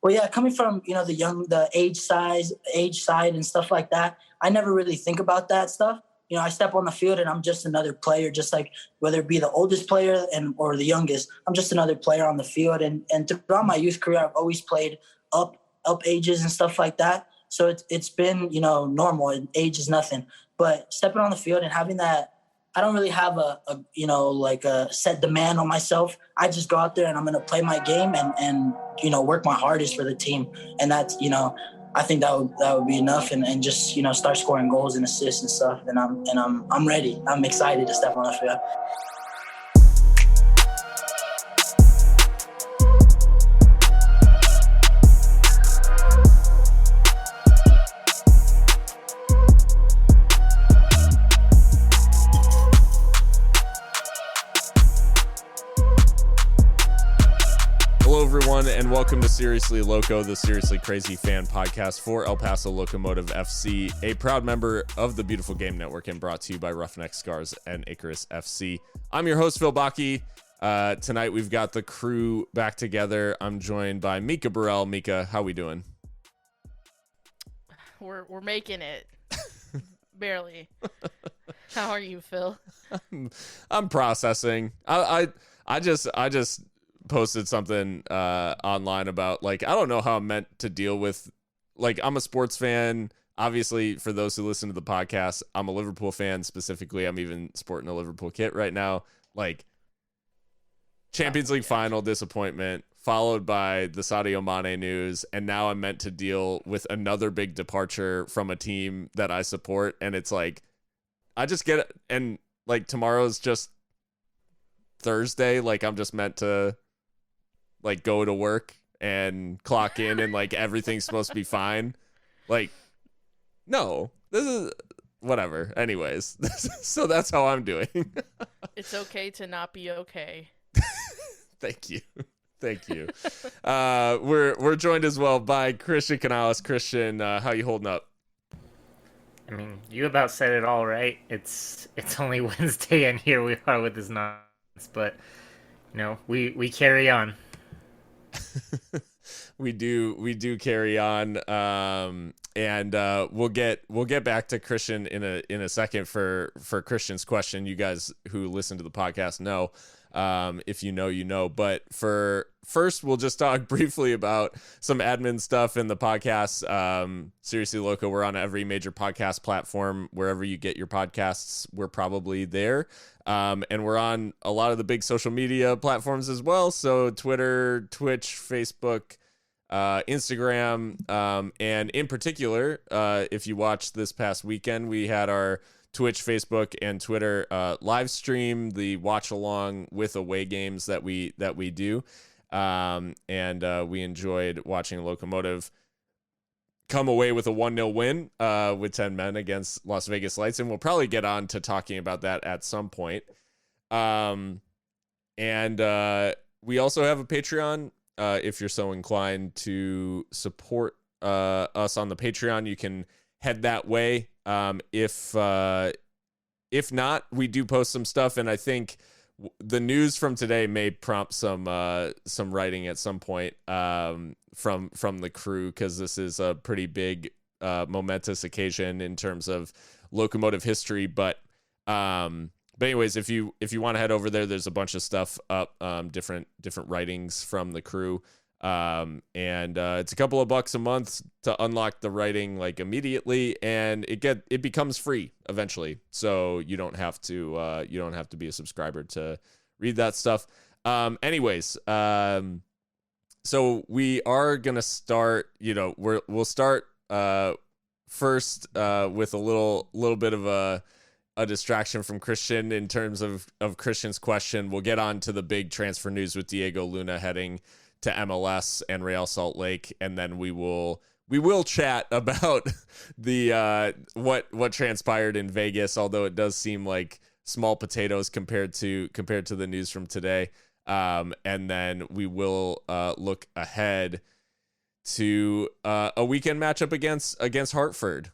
Well, yeah, coming from, the age side and stuff like that, I never really think about that stuff. I step on the field and I'm just another player, just like whether it be the oldest player or the youngest, I'm just another player on the field. And throughout my youth career, I've always played up ages and stuff like that. So it's been, normal, and age is nothing. But stepping on the field and having that, I don't really have a set demand on myself. I just go out there and I'm going to play my game and work my hardest for the team. And that's, I think that would be enough, and just, start scoring goals and assists and stuff. And I'm ready. I'm excited to step on the field. And welcome to Seriously Loco, the Seriously Crazy fan podcast for El Paso Locomotive FC, a proud member of the Beautiful Game Network and brought to you by Roughneck Scars and Icarus FC. I'm your host, Phil Bakke. Tonight we've got the crew back together. I'm joined by Mika Burrell. Mika, how we doing? We're making it. Barely. How are you, Phil? I'm processing. I just posted something online about, like, I don't know how I'm meant to deal with, like, I'm a sports fan. Obviously, for those who listen to the podcast, I'm a Liverpool fan. Specifically, I'm even sporting a Liverpool kit right now. Like, Champions League final disappointment, followed by the Sadio Mane news, and now I'm meant to deal with another big departure from a team that I support, and it's like, I just get it, and, like, tomorrow's just Thursday, like, I'm just meant to, like, go to work and clock in and, like, everything's supposed to be fine. Like, no, this is whatever. Anyways, so that's how I'm doing. It's okay to not be okay. Thank you. We're joined as well by Christian Canales. Christian, how you holding up? I mean, you about said it all, right? It's only Wednesday and here we are with this nonsense, but we carry on. we do carry on, and we'll get back to Christian in a second for Christian's question. You guys who listen to the podcast know, if you know, but first we'll just talk briefly about some admin stuff in the podcast. Seriously Loco, we're on every major podcast platform. Wherever you get your podcasts, we're probably there. And we're on a lot of the big social media platforms as well. So Twitter, Twitch, Facebook, Instagram, and in particular, if you watched this past weekend, we had our Twitch, Facebook, and Twitter live stream, the watch along with away games that we do. And we enjoyed watching Locomotive come away with a 1-0 win with 10 men against Las Vegas Lights, and we'll probably get on to talking about that at some point. And we also have a Patreon. If you're so inclined to support us on the Patreon, you can head that way. If not, we do post some stuff, and I think the news from today may prompt some writing at some point from the crew, because this is a pretty big momentous occasion in terms of Locomotive history. But anyways, if you want to head over there, there's a bunch of stuff up, different writings from the crew. And it's a couple of bucks a month to unlock the writing, like, immediately, and it becomes free eventually, so you don't have to be a subscriber to read that stuff. Anyways, so we are gonna start, we'll start first with a little bit of a distraction from Christian in terms of Christian's question. We'll get on to the big transfer news with Diego Luna heading to MLS and Real Salt Lake, and then we will chat about the what transpired in Vegas, although it does seem like small potatoes compared to the news from today. And then we will look ahead to a weekend matchup against Hartford.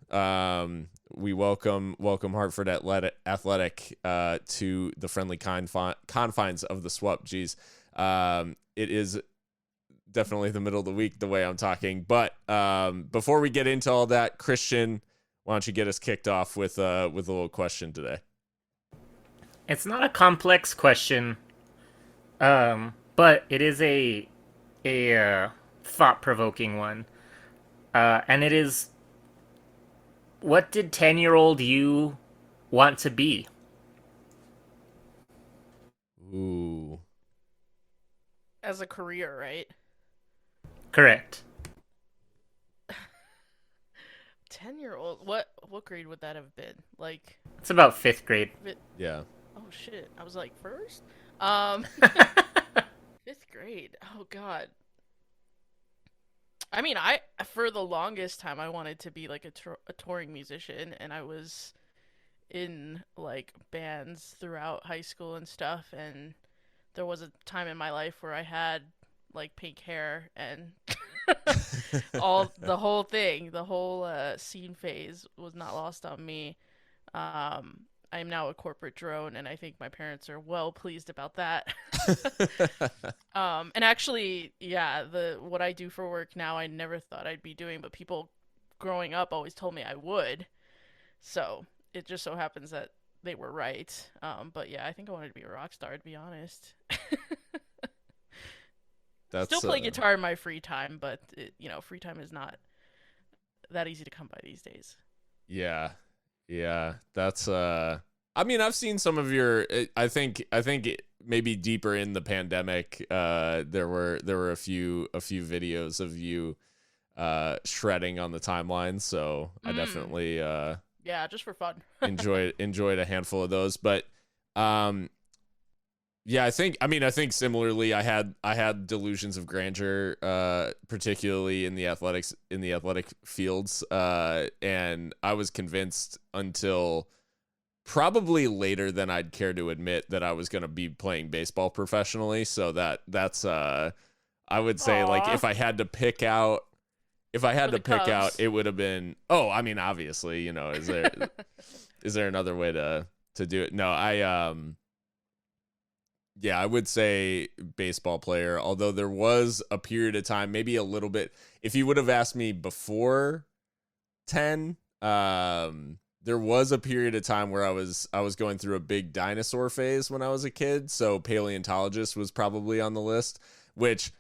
We welcome Hartford Athletic to the friendly confines of the SWAP. It is definitely the middle of the week the way I'm talking. But before we get into all that, Christian, why don't you get us kicked off with a little question today? It's not a complex question, but it is a thought-provoking one. And it is, what did 10-year-old you want to be? Ooh. As a career, right? Correct. 10-year-old. What grade would that have been? Like, It's about 5th grade. Yeah. oh shit. I was like, first? 5th grade. Oh god. I mean, for the longest time I wanted to be like a touring musician, and I was in like bands throughout high school and stuff, and there was a time in my life where I had like pink hair and the whole thing, the whole scene phase was not lost on me. I am now a corporate drone, and I think my parents are well pleased about that. And actually, yeah, what I do for work now, I never thought I'd be doing, but people growing up always told me I would. So it just so happens that they were right. But yeah, I think I wanted to be a rock star, to be honest. Still play guitar in my free time, but free time is not that easy to come by these days. Yeah. That's I mean, I've seen some of your. I think maybe deeper in the pandemic, there were a few videos of you shredding on the timeline. So I definitely yeah, just for fun. enjoyed a handful of those, but yeah, I think similarly, I had delusions of grandeur, particularly in the athletic fields, and I was convinced until probably later than I'd care to admit that I was going to be playing baseball professionally. So that's I would say, Aww. like, if I had to pick out, Cubs. it would have been, I mean, obviously, is there another way to do it? No, yeah, I would say baseball player, although there was a period of time, maybe a little bit, if you would have asked me before 10, there was a period of time where I was going through a big dinosaur phase when I was a kid, so paleontologist was probably on the list, which,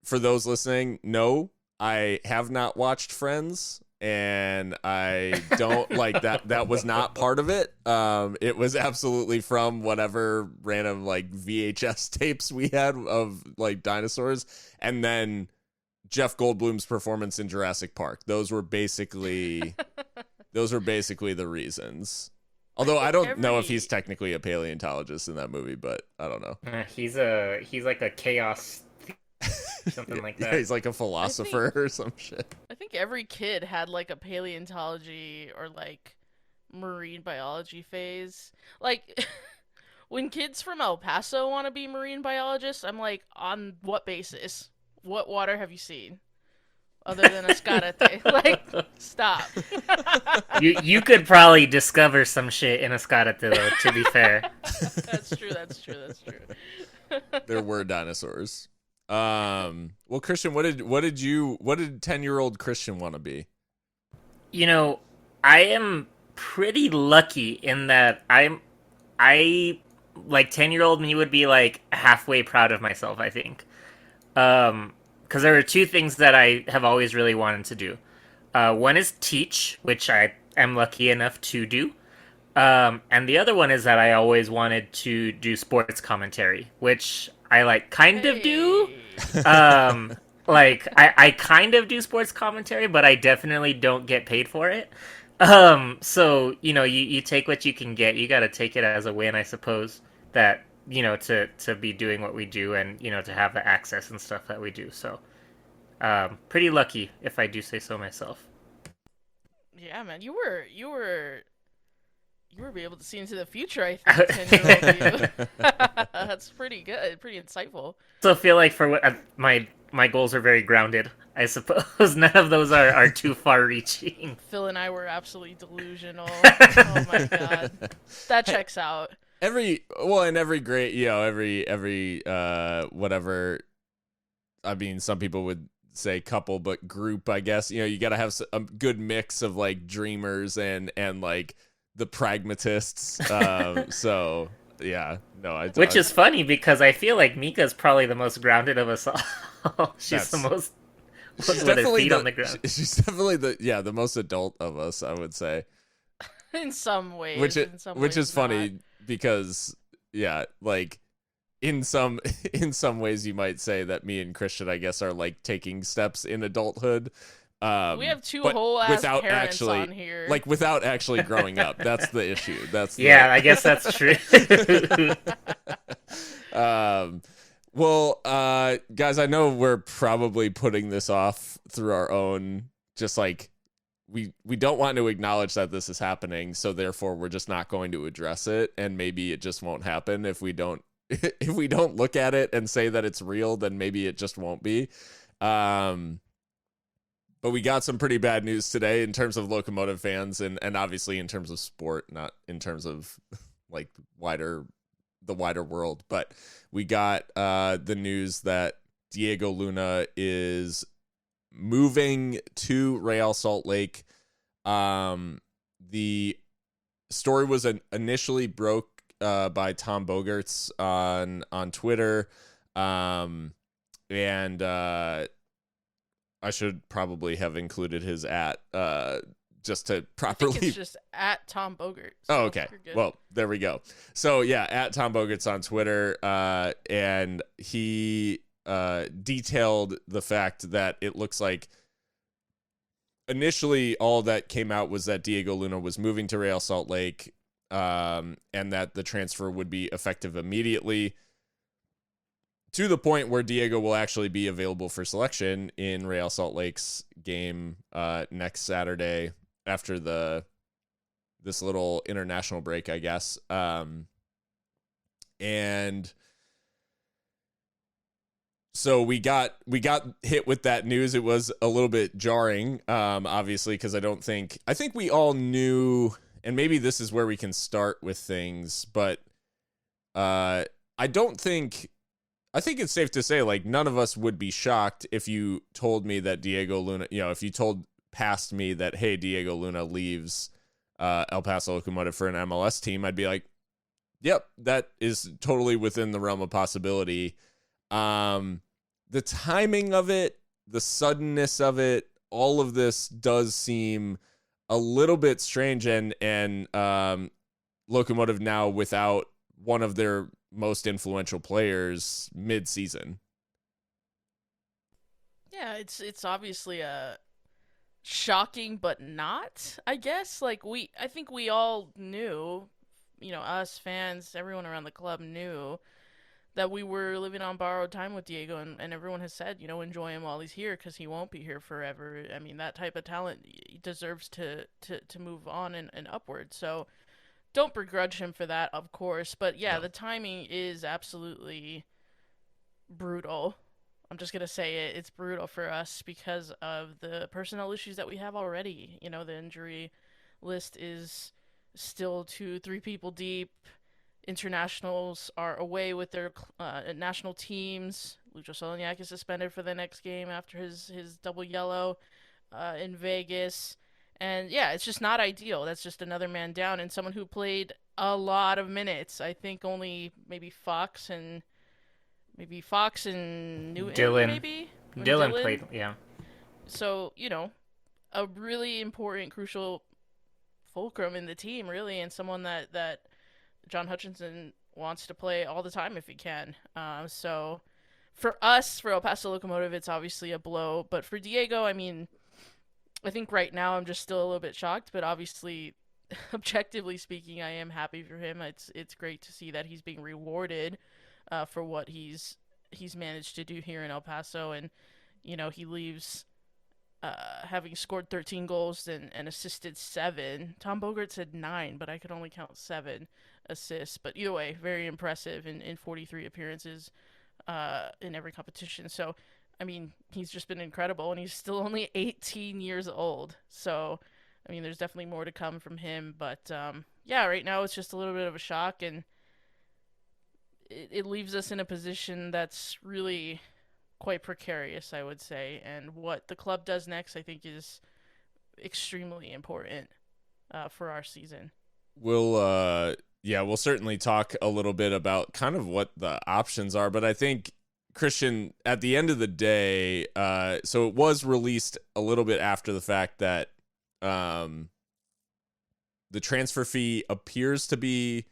for those listening, no, I have not watched Friends, and I don't like that was not part of it. It was absolutely from whatever random like VHS tapes we had of like dinosaurs, and then Jeff Goldblum's performance in Jurassic Park. Those were basically the reasons. Although I don't know if he's technically a paleontologist in that movie, but I don't know. He's like a chaos something like that. Yeah, he's like a philosopher or some shit. I think every kid had like a paleontology or like marine biology phase. Like when kids from El Paso want to be marine biologists, I'm like, on what basis? What water have you seen? Other than Escarate. Like, stop. You could probably discover some shit in Escarate, though, to be fair. That's true. There were dinosaurs. Well, Christian, what did 10-year-old Christian want to be? I am pretty lucky in that I like 10-year-old me would be like halfway proud of myself, I think. Because there are two things that I have always really wanted to do. One is teach, which I am lucky enough to do. And the other one is that I always wanted to do sports commentary, which I kind of do. I kind of do sports commentary, but I definitely don't get paid for it. So, you take what you can get. You got to take it as a win, I suppose, that, to be doing what we do and, to have the access and stuff that we do. So, pretty lucky, if I do say so myself. Yeah, man, you were be able to see into the future, I think, 10-year-old you. That's pretty good, pretty insightful. So feel like for what my goals are very grounded, I suppose. None of those are too far-reaching. Phil and I were absolutely delusional. Oh my god, that checks out. Every great, every whatever I mean, some people would say couple, but group, I guess. You know, you got to have a good mix of like dreamers and like the pragmatists. So yeah, no, Which is funny because I feel like Mika's probably the most grounded of us all. She's the most with her feet on the ground. She's definitely the most adult of us, I would say. In some ways, which is funny because like in some ways you might say that me and Christian, I guess, are like taking steps in adulthood. We have two whole ass parents on here, like without actually growing up. That's the issue. I guess that's true. Well, guys, I know we're probably putting this off through our own, just like we don't want to acknowledge that this is happening, so therefore we're just not going to address it, and maybe it just won't happen if we don't look at it and say that it's real, then maybe it just won't be. But we got some pretty bad news today in terms of Locomotive fans, and obviously in terms of sport, not in terms of like the wider world. But we got the news that Diego Luna is moving to Real Salt Lake. The story was initially broke by Tom Bogerts on Twitter, and I should probably have included his just to properly. I think it's just at Tom Bogerts. So oh, okay. Well, there we go. So yeah, at Tom Bogerts on Twitter, and he detailed the fact that it looks like initially all that came out was that Diego Luna was moving to Real Salt Lake, and that the transfer would be effective immediately, to the point where Diego will actually be available for selection in Real Salt Lake's game next Saturday after this little international break, I guess. And so we got hit with that news. It was a little bit jarring, obviously, because I think we all knew, and maybe this is where we can start with things, but I think it's safe to say, like, none of us would be shocked if you told me that Diego Luna, if you told past me that, hey, Diego Luna leaves El Paso Locomotive for an MLS team. I'd be like, yep, that is totally within the realm of possibility. The timing of it, the suddenness of it, all of this does seem a little bit strange, and Locomotive now without one of their most influential players mid-season. Yeah, it's obviously a shocking, but not, I guess. Like, I think we all knew, us fans, everyone around the club knew that we were living on borrowed time with Diego, and everyone has said, enjoy him while he's here, because he won't be here forever. I mean, that type of talent deserves to move on and upward. So don't begrudge him for that, of course. But yeah, the timing is absolutely brutal. I'm just going to say it. It's brutal for us because of the personnel issues that we have already. The injury list is still 2-3 people deep. Internationals are away with their national teams. Lucho Soloniak is suspended for the next game after his double yellow in Vegas. And yeah, it's just not ideal. That's just another man down, and someone who played a lot of minutes. I think only maybe Fox and Newton, Dylan. maybe? Dylan played, yeah. So, a really important, crucial fulcrum in the team, really, and someone that John Hutchinson wants to play all the time if he can. So for us, for El Paso Locomotive, it's obviously a blow. But for Diego, I mean, I think right now I'm just still a little bit shocked. But obviously, objectively speaking, I am happy for him. It's great to see that he's being rewarded for what he's managed to do here in El Paso. And, he leaves having scored 13 goals and assisted 7. Tom Bogerts had 9, but I could only count 7 assists. But either way, very impressive in 43 appearances in every competition. So, I mean, he's just been incredible, and he's still only 18 years old. So, I mean, there's definitely more to come from him. But, yeah, right now it's just a little bit of a shock, and it leaves us in a position that's really quite precarious, I would say. And what the club does next, I think, is extremely important for our season. We'll certainly talk a little bit about kind of what the options are, but I think Christian, at the end of the day, so it was released a little bit after the fact that the transfer fee appears to be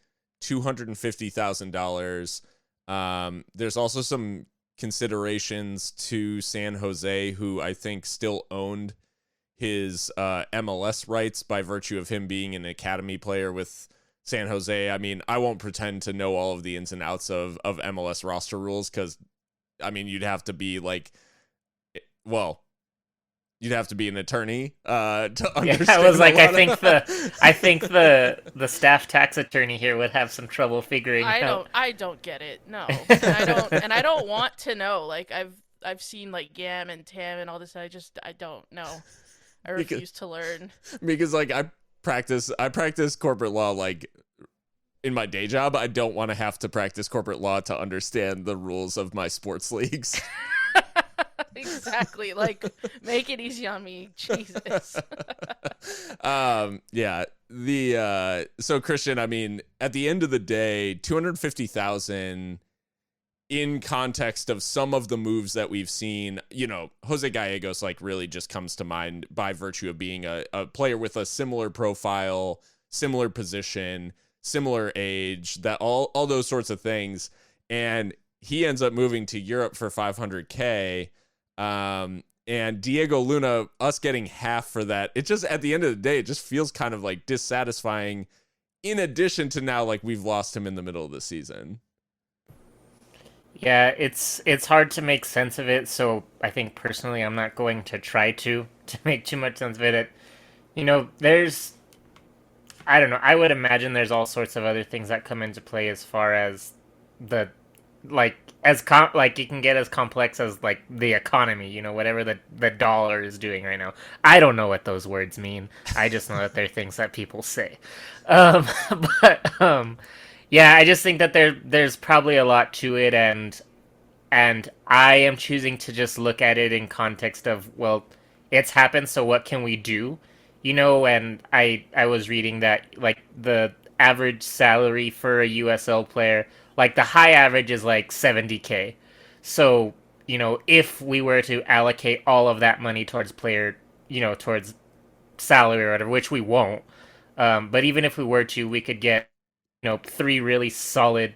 $250,000. There's also some considerations to San Jose, who I think still owned his MLS rights by virtue of him being an academy player with San Jose. I mean, I won't pretend to know all of the ins and outs of MLS roster rules, because I mean, you'd have to be you'd have to be an attorney to understand. Yeah, I was like, I think the staff tax attorney here would have some trouble figuring out. I don't get it. No, and I don't want to know. Like I've seen like GAM and TAM and all this. I don't know. I refuse to learn. Because like I practice corporate law like in my day job. I don't want to have to practice corporate law to understand the rules of my sports leagues. Exactly. Like, make it easy on me, Jesus. Yeah. So Christian, I mean, at the end of the day, 250,000 in context of some of the moves that we've seen, you know, Jose Gallegos like really just comes to mind by virtue of being a player with a similar profile, similar position, similar age, that all those sorts of things. And he ends up moving to Europe for $500K. And Diego Luna, us getting half for that, it just, at the end of the day, it just feels kind of like dissatisfying, in addition to now like we've lost him in the middle of the season. Yeah, it's hard to make sense of it, so I think personally I'm not going to try to make too much sense of it. You know, I don't know, I would imagine there's all sorts of other things that come into play as far as the like it can get as complex as like the economy, you know, whatever the dollar is doing right now. I don't know what those words mean. I just know that they're things that people say. But yeah, I just think that there's probably a lot to it, and I am choosing to just look at it in context of, well, it's happened, so what can we do? You know, and I was reading that like the average salary for a USL player, like the high average is like $70K. So, you know, if we were to allocate all of that money towards towards salary or whatever, which we won't, but even if we were to, we could get, you know, 3 really solid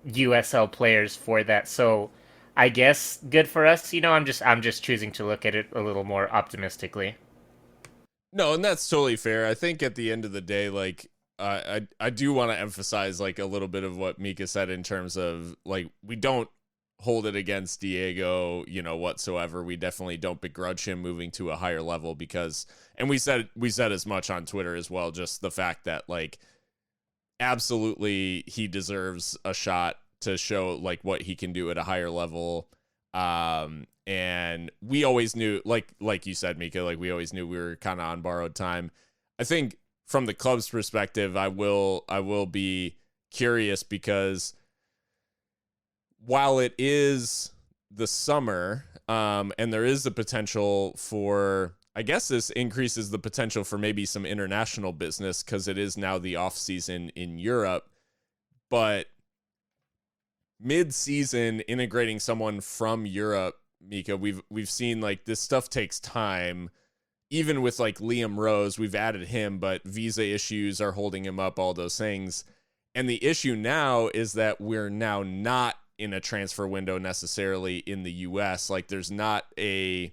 USL players for that. So I guess good for us. You know, I'm just choosing to look at it a little more optimistically. No, and that's totally fair. I think at the end of the day, like, I do want to emphasize like a little bit of what Mika said in terms of like, we don't hold it against Diego, you know, whatsoever. We definitely don't begrudge him moving to a higher level because, and we said as much on Twitter as well, just the fact that like, absolutely he deserves a shot to show like what he can do at a higher level. And we always knew, like you said, Mika, like we always knew we were kind of on borrowed time. I think from the club's perspective, I will be curious because while it is the summer, and there is the potential for, I guess this increases the potential for maybe some international business because it is now the off season in Europe, but mid-season integrating someone from Europe, Mika, we've seen like this stuff takes time. Even with like Liam Rose, we've added him, but visa issues are holding him up, all those things. And the issue now is that we're now not in a transfer window necessarily in the US. Like there's not going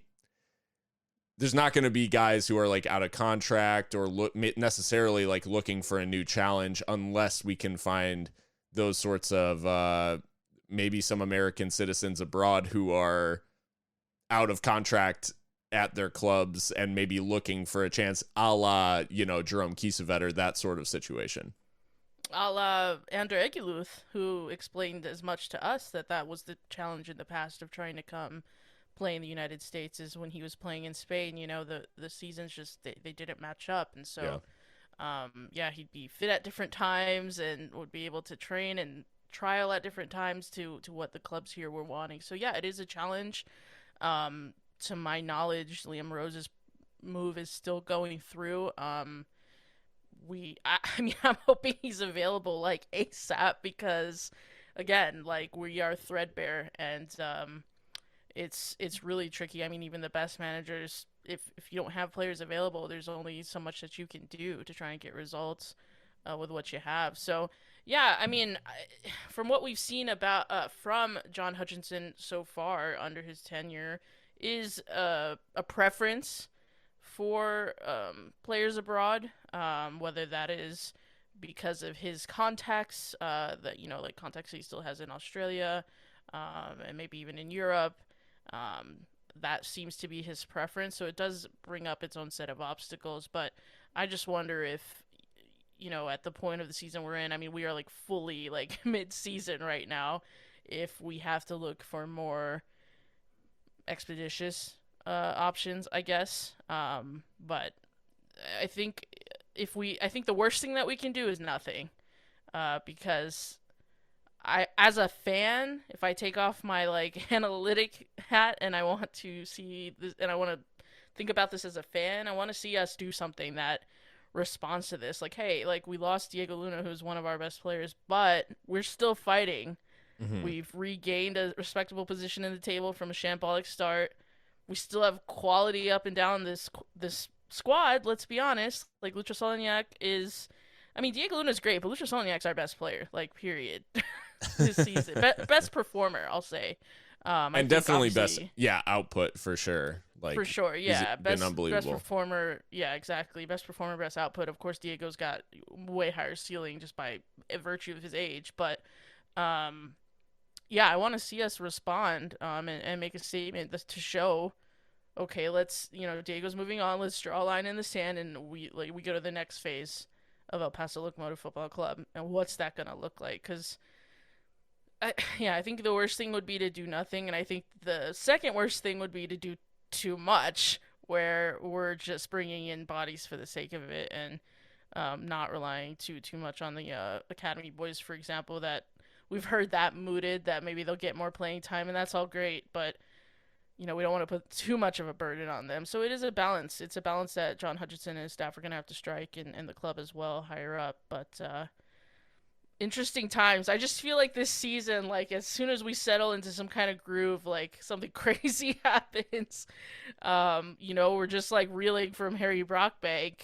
to be guys who are like out of contract or necessarily like looking for a new challenge unless we can find those sorts of maybe some American citizens abroad who are out of contract at their clubs and maybe looking for a chance, a la, you know, Jerome Kiesewetter, that sort of situation. A la Andre Egeluth, who explained as much to us that was the challenge in the past of trying to come play in the United States, is when he was playing in Spain, you know, the seasons just, they didn't match up. And so, he'd be fit at different times and would be able to train and trial at different times to what the clubs here were wanting. So yeah, it is a challenge. To my knowledge, Liam Rose's move is still going through. I mean, I'm hoping he's available like ASAP because, again, like we are threadbare and it's really tricky. I mean, even the best managers, if you don't have players available, there's only so much that you can do to try and get results with what you have. So yeah, I mean, from what we've seen about from John Hutchinson so far under his tenure, is a preference for players abroad, whether that is because of his contacts, that like contacts he still has in Australia, and maybe even in Europe. That seems to be his preference, so it does bring up its own set of obstacles. But I just wonder if, at the point of the season we're in, I mean, we are like fully like mid-season right now, if we have to look for more expeditious options, I guess. But I think I think the worst thing that we can do is nothing, because as a fan, if I take off my like analytic hat and I want to see this, and I want to think about this as a fan, I want to see us do something that responds to this. Like, hey, like we lost Diego Luna, who's one of our best players, but we're still fighting. Mm-hmm. We've regained a respectable position in the table from a shambolic start. We still have quality up and down this squad. Let's be honest. Like Lucha Solaniak is, I mean, Diego Luna is great, but Lucha Solaniak's our best player. Like, period. This season, best performer, I'll say. And definitely best, output for sure. Like for sure, yeah, been unbelievable. Best performer, yeah, exactly. Best performer, best output. Of course, Diego's got way higher ceiling just by virtue of his age, but yeah, I want to see us respond and make a statement to show, okay, let's, Diego's moving on. Let's draw a line in the sand, and we go to the next phase of El Paso Locomotive Football Club, and what's that gonna look like? Because I think the worst thing would be to do nothing, and I think the second worst thing would be to do too much, where we're just bringing in bodies for the sake of it and not relying too much on the academy boys, for example. That we've heard that mooted, that maybe they'll get more playing time, and that's all great, but we don't want to put too much of a burden on them. So it is a balance. It's a balance that John Hutchinson and his staff are going to have to strike, and the club as well, higher up. But interesting times. I just feel like this season, like as soon as we settle into some kind of groove, like something crazy happens. We're just like reeling from Harry Brockbank,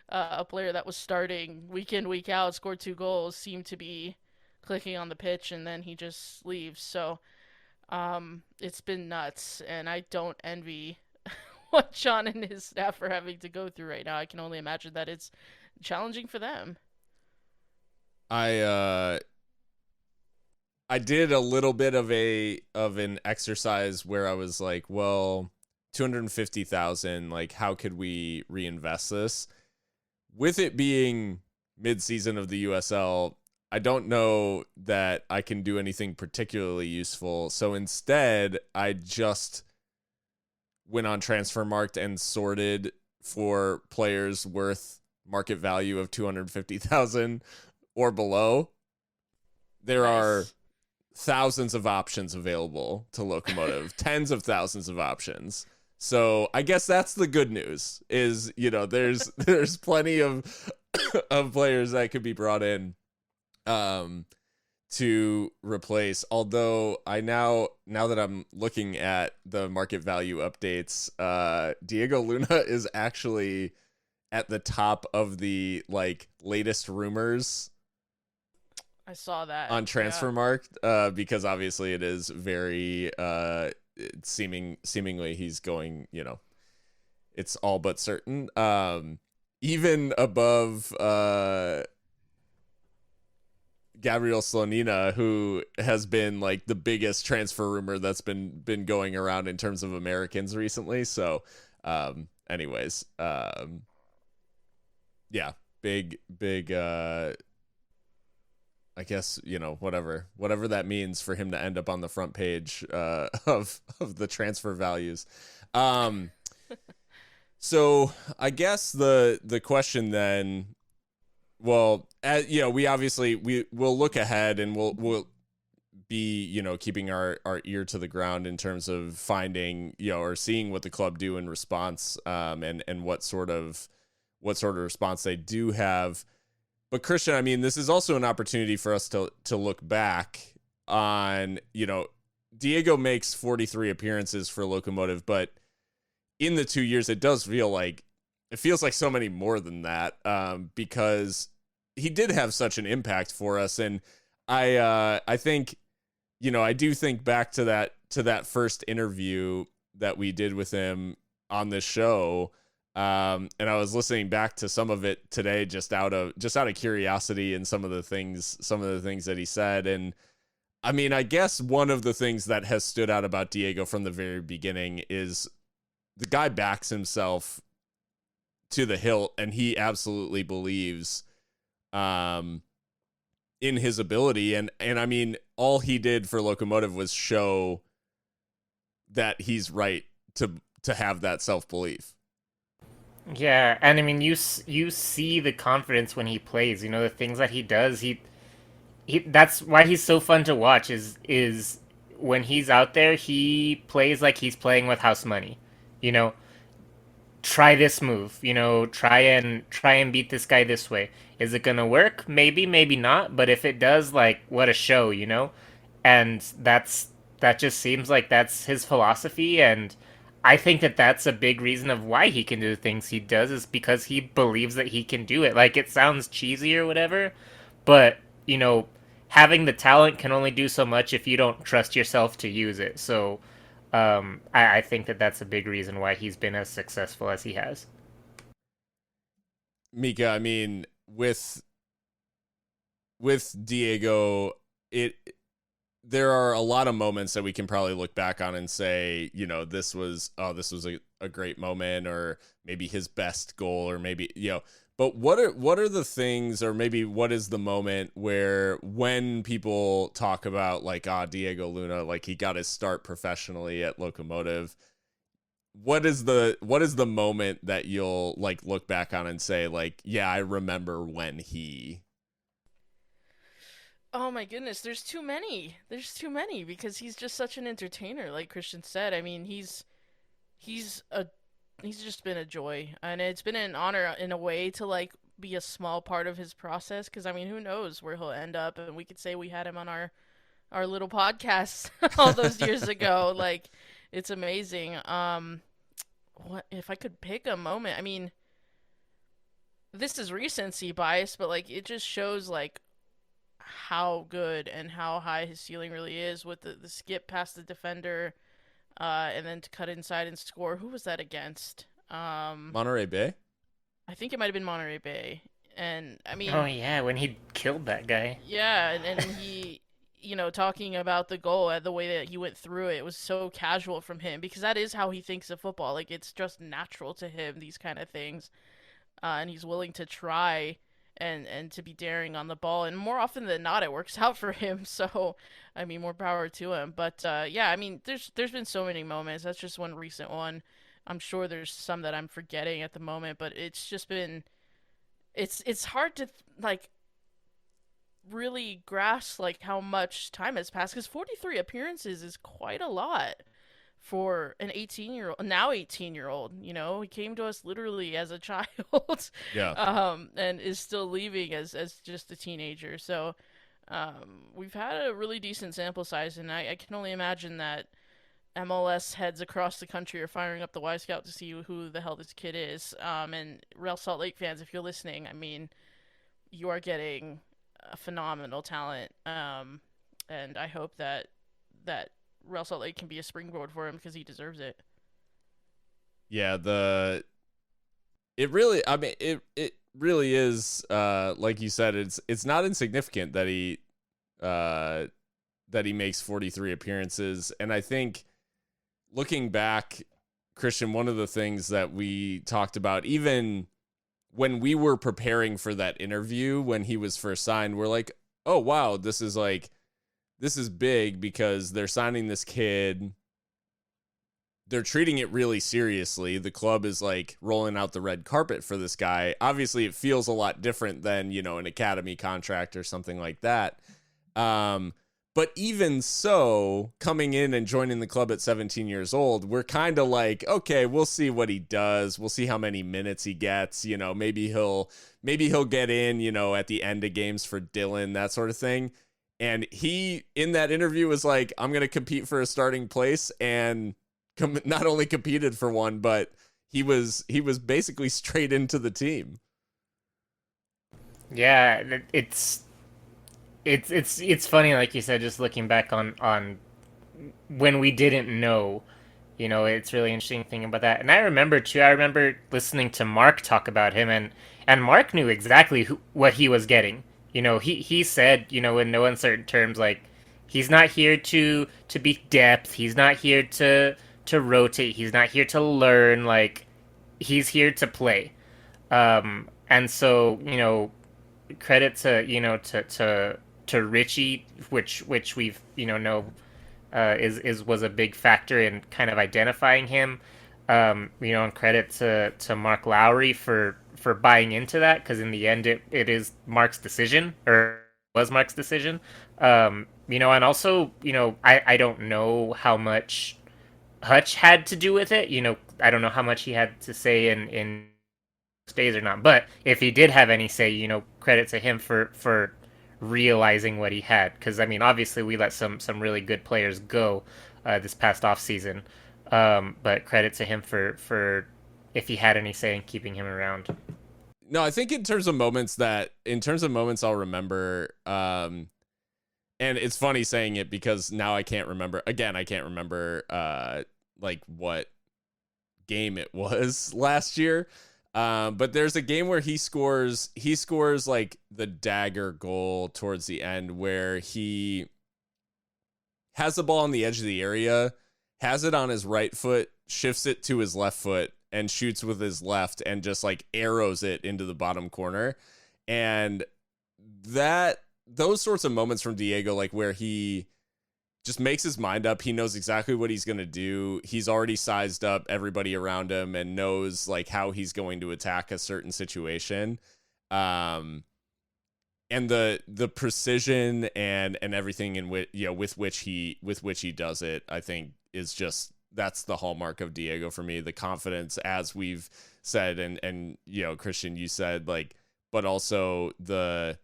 a player that was starting week in, week out, scored 2 goals, seemed to be clicking on the pitch, and then he just leaves. So it's been nuts, and I don't envy what John and his staff are having to go through right now. I can only imagine that it's challenging for them. I did a little bit of an exercise where I was like, well, 250,000, like how could we reinvest this? With it being mid-season of the USL, I don't know that I can do anything particularly useful. So instead, I just went on Transfermarkt and sorted for players worth market value of 250,000 or below. There are thousands of options available to Locomotive, tens of thousands of options. So I guess that's the good news is, there's plenty of players that could be brought in to replace. Although now that I'm looking at the market value updates, Diego Luna is actually at the top of the latest rumors. I saw that on Transfermarkt, because obviously it is very seemingly he's going, it's all but certain. Even above Gabriel Slonina, who has been like the biggest transfer rumor that's been going around in terms of Americans recently. So anyways, yeah, big I guess, whatever that means for him to end up on the front page of the transfer values. So I guess the question then, well, we obviously we'll look ahead and we'll be, keeping our ear to the ground in terms of finding, or seeing what the club do in response, and what sort of response they do have. But Christian, I mean, this is also an opportunity for us to look back on, Diego makes 43 appearances for Locomotive, but in the 2 years, it feels like so many more than that, because he did have such an impact for us. And I think, I do think back to that first interview that we did with him on this show. And I was listening back to some of it today, just out of curiosity, and some of the things that he said. And I mean, I guess one of the things that has stood out about Diego from the very beginning is the guy backs himself to the hilt, and he absolutely believes, in his ability. And I mean, all he did for Locomotive was show that he's right to have that self-belief. Yeah, and I mean, you see the confidence when he plays. The things that he does. He that's why he's so fun to watch. Is when he's out there, he plays like he's playing with house money. Try this move. Try and beat this guy this way. Is it gonna work? Maybe, maybe not. But if it does, like, what a show. And that just seems like that's his philosophy. And I think that that's a big reason of why he can do the things he does, is because he believes that he can do it. Like, it sounds cheesy or whatever, but, having the talent can only do so much if you don't trust yourself to use it. So I think that that's a big reason why he's been as successful as he has. Mika, I mean, with Diego, there are a lot of moments that we can probably look back on and say, this was a great moment, or maybe his best goal, or maybe, but what are the things, or maybe what is the moment where, when people talk about like, Diego Luna, like, he got his start professionally at Locomotive, what is the moment that you'll like look back on and say, like, yeah, I remember when he... Oh my goodness, there's too many. Because he's just such an entertainer, like Christian said. I mean, he's just been a joy, and it's been an honor in a way to like be a small part of his process, because I mean, who knows where he'll end up, and we could say we had him on our little podcast all those years ago. Like, it's amazing. What if I could pick a moment? I mean, this is recency bias, but like, it just shows like how good and how high his ceiling really is, with the skip past the defender, and then to cut inside and score. Who was that against? Monterey Bay? I think it might have been Monterey Bay. And I mean, oh yeah, when he killed that guy. Yeah, and he, talking about the goal, the way that he went through it was so casual from him, because that is how he thinks of football. Like, it's just natural to him, these kind of things, and he's willing to try and to be daring on the ball, and more often than not it works out for him. So I mean, more power to him. But yeah, I mean, there's been so many moments. That's just one recent one. I'm sure there's some that I'm forgetting at the moment, but it's just been, it's hard to like really grasp like how much time has passed, because 43 appearances is quite a lot for an 18-year-old. He came to us literally as a child. Yeah. And is still leaving as just a teenager. So we've had a really decent sample size, and I can only imagine that MLS heads across the country are firing up the Y Scout to see who the hell this kid is. And Real Salt Lake fans, if you're listening, I mean, you are getting a phenomenal talent. And I hope that Real Salt Lake can be a springboard for him, because he deserves it. Yeah, it really is, like you said, it's not insignificant that he makes 43 appearances. And I think, looking back, Christian, one of the things that we talked about, even when we were preparing for that interview when he was first signed, we're like, oh wow, this is big, because they're signing this kid. They're treating it really seriously. The club is like rolling out the red carpet for this guy. Obviously, it feels a lot different than, an academy contract or something like that. But even so, coming in and joining the club at 17 years old, we're kind of like, okay, we'll see what he does. We'll see how many minutes he gets. You know, maybe he'll get in, you know, at the end of games for Dylan, that sort of thing. And he, in that interview, was like, I'm going to compete for a starting place, and not only competed for one, but he was basically straight into the team. Yeah, it's funny, like you said, just looking back on when we didn't know. You know, it's really interesting thing about that. And I remember too. I remember listening to Mark talk about him, and Mark knew exactly what he was getting. You know, he said, you know, in no uncertain terms, like, he's not here to be depth. He's not here to rotate. He's not here to learn. Like, he's here to play. And so, you know, credit to, you know, to Richie, which we've, you know is was a big factor in kind of identifying him. You know, and credit to Mark Lowry for buying into that, because in the end it is Mark's decision, or was Mark's decision. You know, and also, you know, I don't know how much Hutch had to do with it. You know, I don't know how much he had to say in days or not. But if he did have any say, you know, credit to him for realizing what he had. Because I mean, obviously, we let some really good players go this past off season. But credit to him for if he had any say in keeping him around. No, I think in terms of moments I'll remember. And it's funny saying it because now I can't remember. Again, I can't remember like what game it was last year. But there's a game where he scores like the dagger goal towards the end, where he has the ball on the edge of the area, has it on his right foot, shifts it to his left foot, and shoots with his left, and just like arrows it into the bottom corner. And those sorts of moments from Diego, like where he just makes his mind up. He knows exactly what he's going to do. He's already sized up everybody around him and knows like how he's going to attack a certain situation. And the precision and everything in which, you know, with which he does it, I think is just, that's the hallmark of Diego for me. The confidence, as we've said, and you know, Christian, you said, like, but also the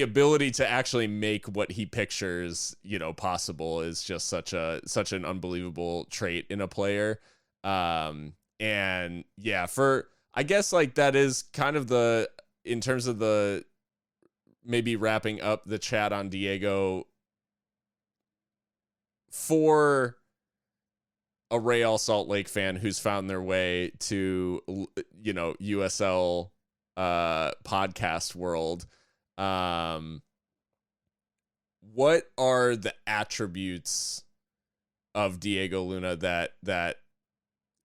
ability to actually make what he pictures, you know, possible is just such an unbelievable trait in a player. And yeah, I guess like that is kind of in terms of the maybe wrapping up the chat on Diego, for a Real Salt Lake fan who's found their way to, you know, USL podcast world. What are the attributes of Diego Luna that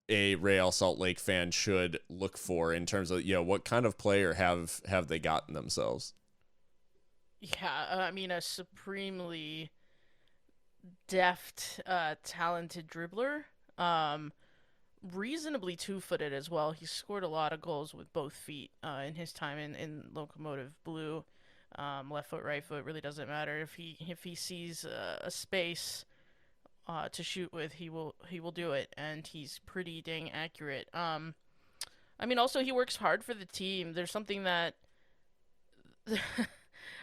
a Real Salt Lake fan should look for in terms of, you know, what kind of player have they gotten themselves? Yeah, I mean, a supremely deft, talented dribbler. Reasonably two-footed as well. He scored a lot of goals with both feet in his time in Locomotive Blue. Left foot, right foot, really doesn't matter. If he sees a space to shoot with, he will do it, and he's pretty dang accurate. I mean, also he works hard for the team. There's something that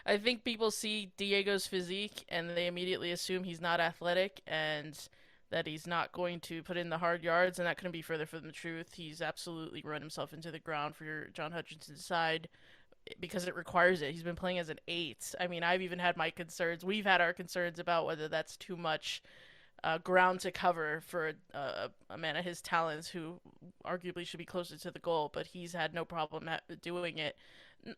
I think people see Diego's physique and they immediately assume he's not athletic and that he's not going to put in the hard yards, and that couldn't be further from the truth. He's absolutely run himself into the ground for John Hutchinson's side because it requires it. He's been playing as an 8. I mean, I've even had my concerns. We've had our concerns about whether that's too much ground to cover for a man of his talents who arguably should be closer to the goal, but he's had no problem doing it.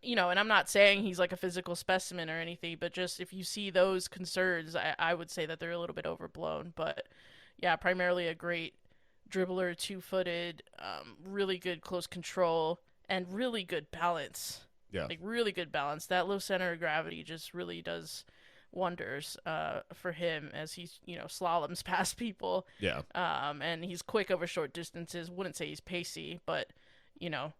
You know, and I'm not saying he's like a physical specimen or anything, but just if you see those concerns, I would say that they're a little bit overblown. But yeah, primarily a great dribbler, two-footed, really good close control, and really good balance. Yeah. Like, really good balance. That low center of gravity just really does wonders for him as he, you know, slaloms past people. Yeah. And he's quick over short distances. Wouldn't say he's pacey, but, you know,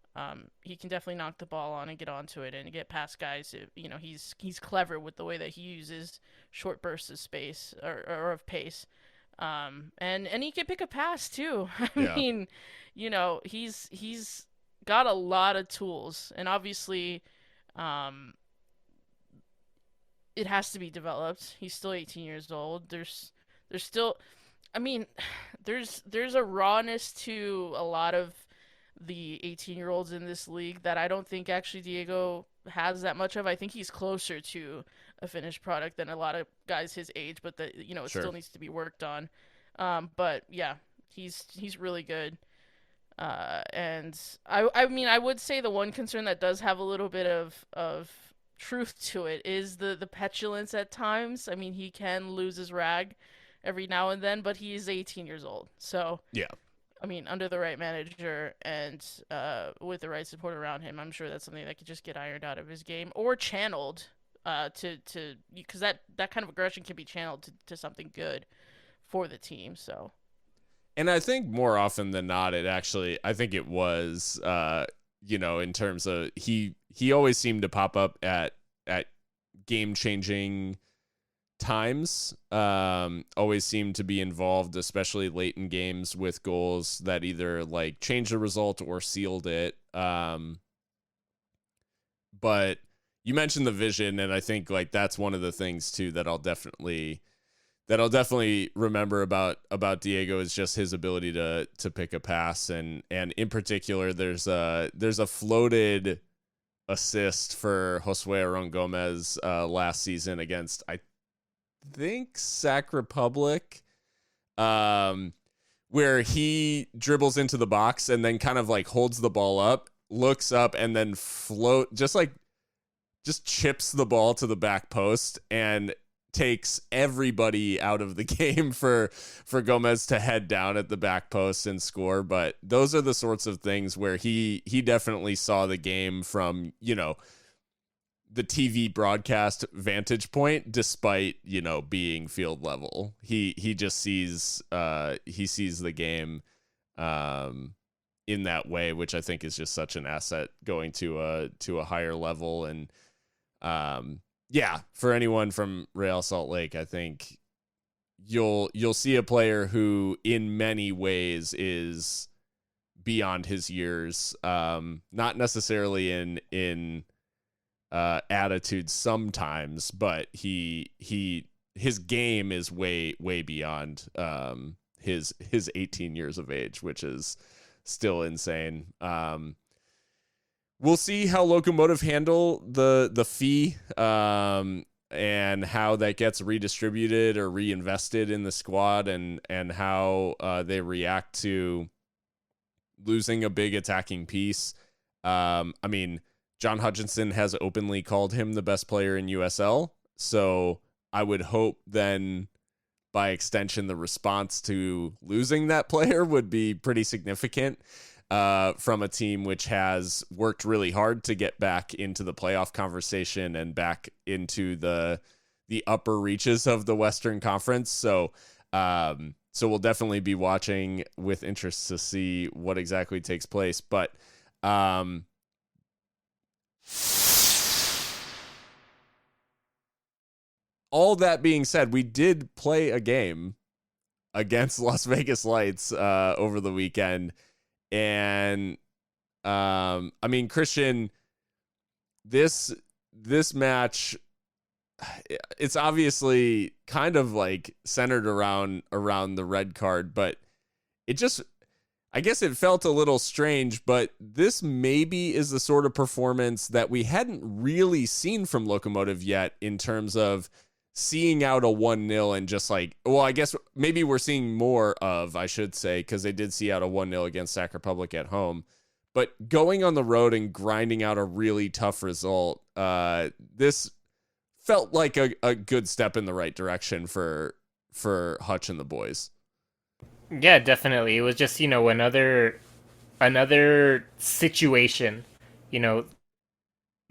he can definitely knock the ball on and get onto it and get past guys. He's clever with the way that he uses short bursts of space or of pace. And he can pick a pass too. I Yeah. mean, he's got a lot of tools, and obviously, it has to be developed. He's still 18 years old. There's still, I mean, there's a rawness to a lot of the 18-year-olds in this league that I don't think actually Diego has that much of. I think he's closer to a finished product than a lot of guys his age, but it Sure. still needs to be worked on. But yeah, he's really good. And I mean, I would say the one concern that does have a little bit of truth to it is the petulance at times. I mean, he can lose his rag every now and then, but he is 18 years old. So, Yeah. I mean, under the right manager and with the right support around him, I'm sure that's something that could just get ironed out of his game or channeled because that kind of aggression can be channeled to something good for the team. So, And I think more often than not, I think it was, in terms of he always seemed to pop up at game changing times, always seemed to be involved, especially late in games with goals that either like changed the result or sealed it. But you mentioned the vision, and I think like that's one of the things too that I'll definitely remember about Diego is just his ability to pick a pass, and in particular there's a floated assist for Josue Aron Gomez last season against I think Sac Republic, where he dribbles into the box and then kind of like holds the ball up, looks up, and then just chips the ball to the back post and takes everybody out of the game for Gomez to head down at the back post and score. But those are the sorts of things where he definitely saw the game from, the TV broadcast vantage point, despite, being field level. He just sees the game in that way, which I think is just such an asset going to a higher level. And yeah, for anyone from Real Salt Lake, I think you'll see a player who in many ways is beyond his years, not necessarily in attitude sometimes, but his game is way beyond his 18 years of age, which is still insane. We'll see how Locomotive handle the fee and how that gets redistributed or reinvested in the squad, and how they react to losing a big attacking piece. I mean, John Hutchinson has openly called him the best player in USL, so I would hope then by extension the response to losing that player would be pretty significant. From a team which has worked really hard to get back into the playoff conversation and back into the upper reaches of the Western Conference. So we'll definitely be watching with interest to see what exactly takes place. But all that being said, we did play a game against Las Vegas Lights over the weekend. And I mean, Christian, this match, it's obviously kind of like centered around the red card, but I guess it felt a little strange, but this maybe is the sort of performance that we hadn't really seen from Locomotive yet, in terms of seeing out a 1-0 and just like, well, I guess maybe we're seeing more of, I should say, because they did see out a 1-0 against Sac Republic at home. But going on the road and grinding out a really tough result, this felt like a good step in the right direction for Hutch and the boys. Yeah, definitely. It was just, another situation,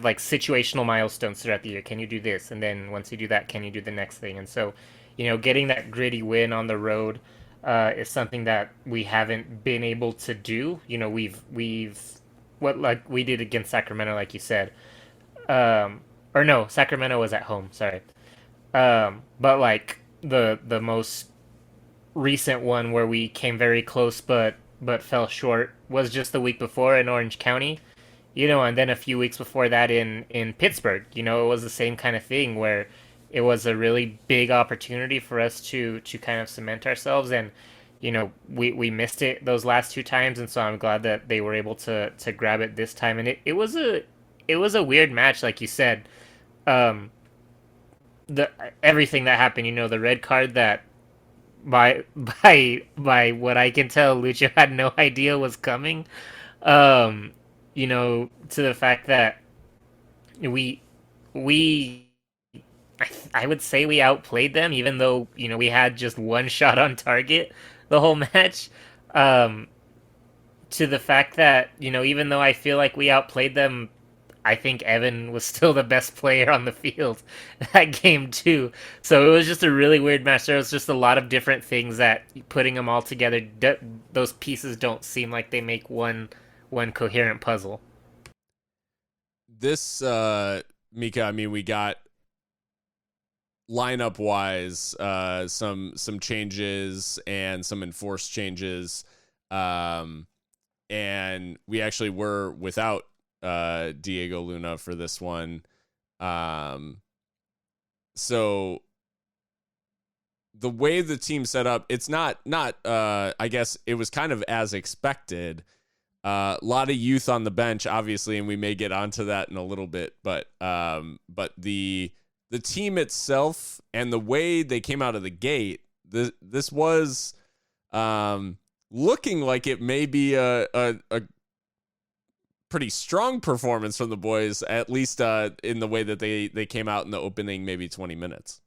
like situational milestones throughout the year. Can you do this? And then once you do that, can you do the next thing? And so, getting that gritty win on the road is something that we haven't been able to do. We've what like we did against Sacramento, like you said. Or no, Sacramento was at home. Sorry. But like the most recent one where we came very close but fell short was just the week before in Orange County. And then a few weeks before that in Pittsburgh. It was the same kind of thing where it was a really big opportunity for us to kind of cement ourselves, and we missed it those last two times, and so I'm glad that they were able to grab it this time. And it was a weird match, like you said. Um, the everything that happened, the red card that by by what I can tell, Lucho had no idea was coming. Um, to the fact that we we I would say we outplayed them, even though we had just one shot on target the whole match. Um, to the fact that even though I feel like we outplayed them, I think Evan was still the best player on the field that game too. So it was just a really weird match. There was just a lot of different things that putting them all together, those pieces don't seem like they make one coherent puzzle. This Mika, I mean, we got lineup wise some changes and some enforced changes, and we actually were without Diego Luna for this one. So the way the team set up, it's not I guess it was kind of as expected. A lot of youth on the bench, obviously, and we may get onto that in a little bit, but the team itself and the way they came out of the gate, this was looking like it may be a pretty strong performance from the boys, at least in the way that they came out in the opening maybe 20 minutes.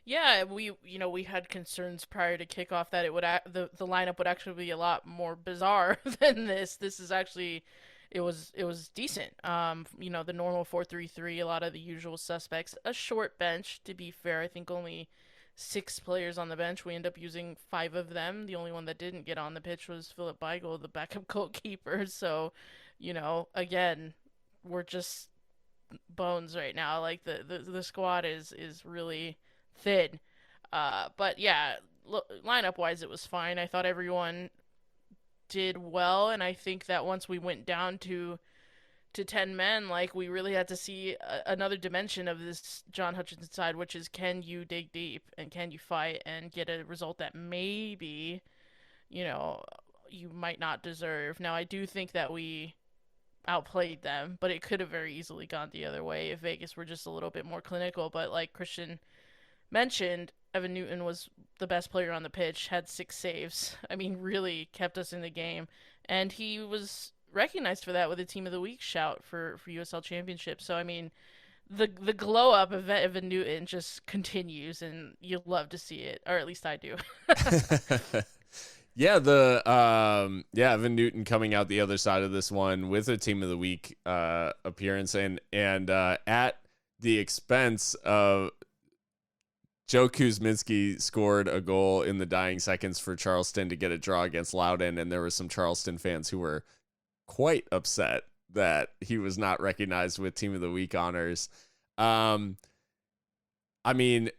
Yeah, we had concerns prior to kickoff that it would the lineup would actually be a lot more bizarre than this. This is actually it was decent. The normal 4-3-3, a lot of the usual suspects, a short bench to be fair. I think only 6 players on the bench. We end up using 5 of them. The only one that didn't get on the pitch was Philip Beigel, the backup goalkeeper. So, again, we're just bones right now. Like the squad is really thin. But yeah, lineup wise, it was fine. I thought everyone did well, and I think that once we went down to 10 men, like, we really had to see another dimension of this John Hutchinson side, which is, can you dig deep and can you fight and get a result that maybe you might not deserve. Now, I do think that we outplayed them, but it could have very easily gone the other way if Vegas were just a little bit more clinical. But like Christian mentioned, Evan Newton was the best player on the pitch, had 6 saves. I mean, really kept us in the game. And he was recognized for that with a Team of the Week shout for USL Championship. So, I mean, the glow up of Evan Newton just continues, and you'll love to see it, or at least I do. Yeah, Evan Newton coming out the other side of this one with a Team of the Week appearance, and at the expense of Joe Kuzminski scored a goal in the dying seconds for Charleston to get a draw against Loudoun, and there were some Charleston fans who were quite upset that he was not recognized with Team of the Week honors. I mean,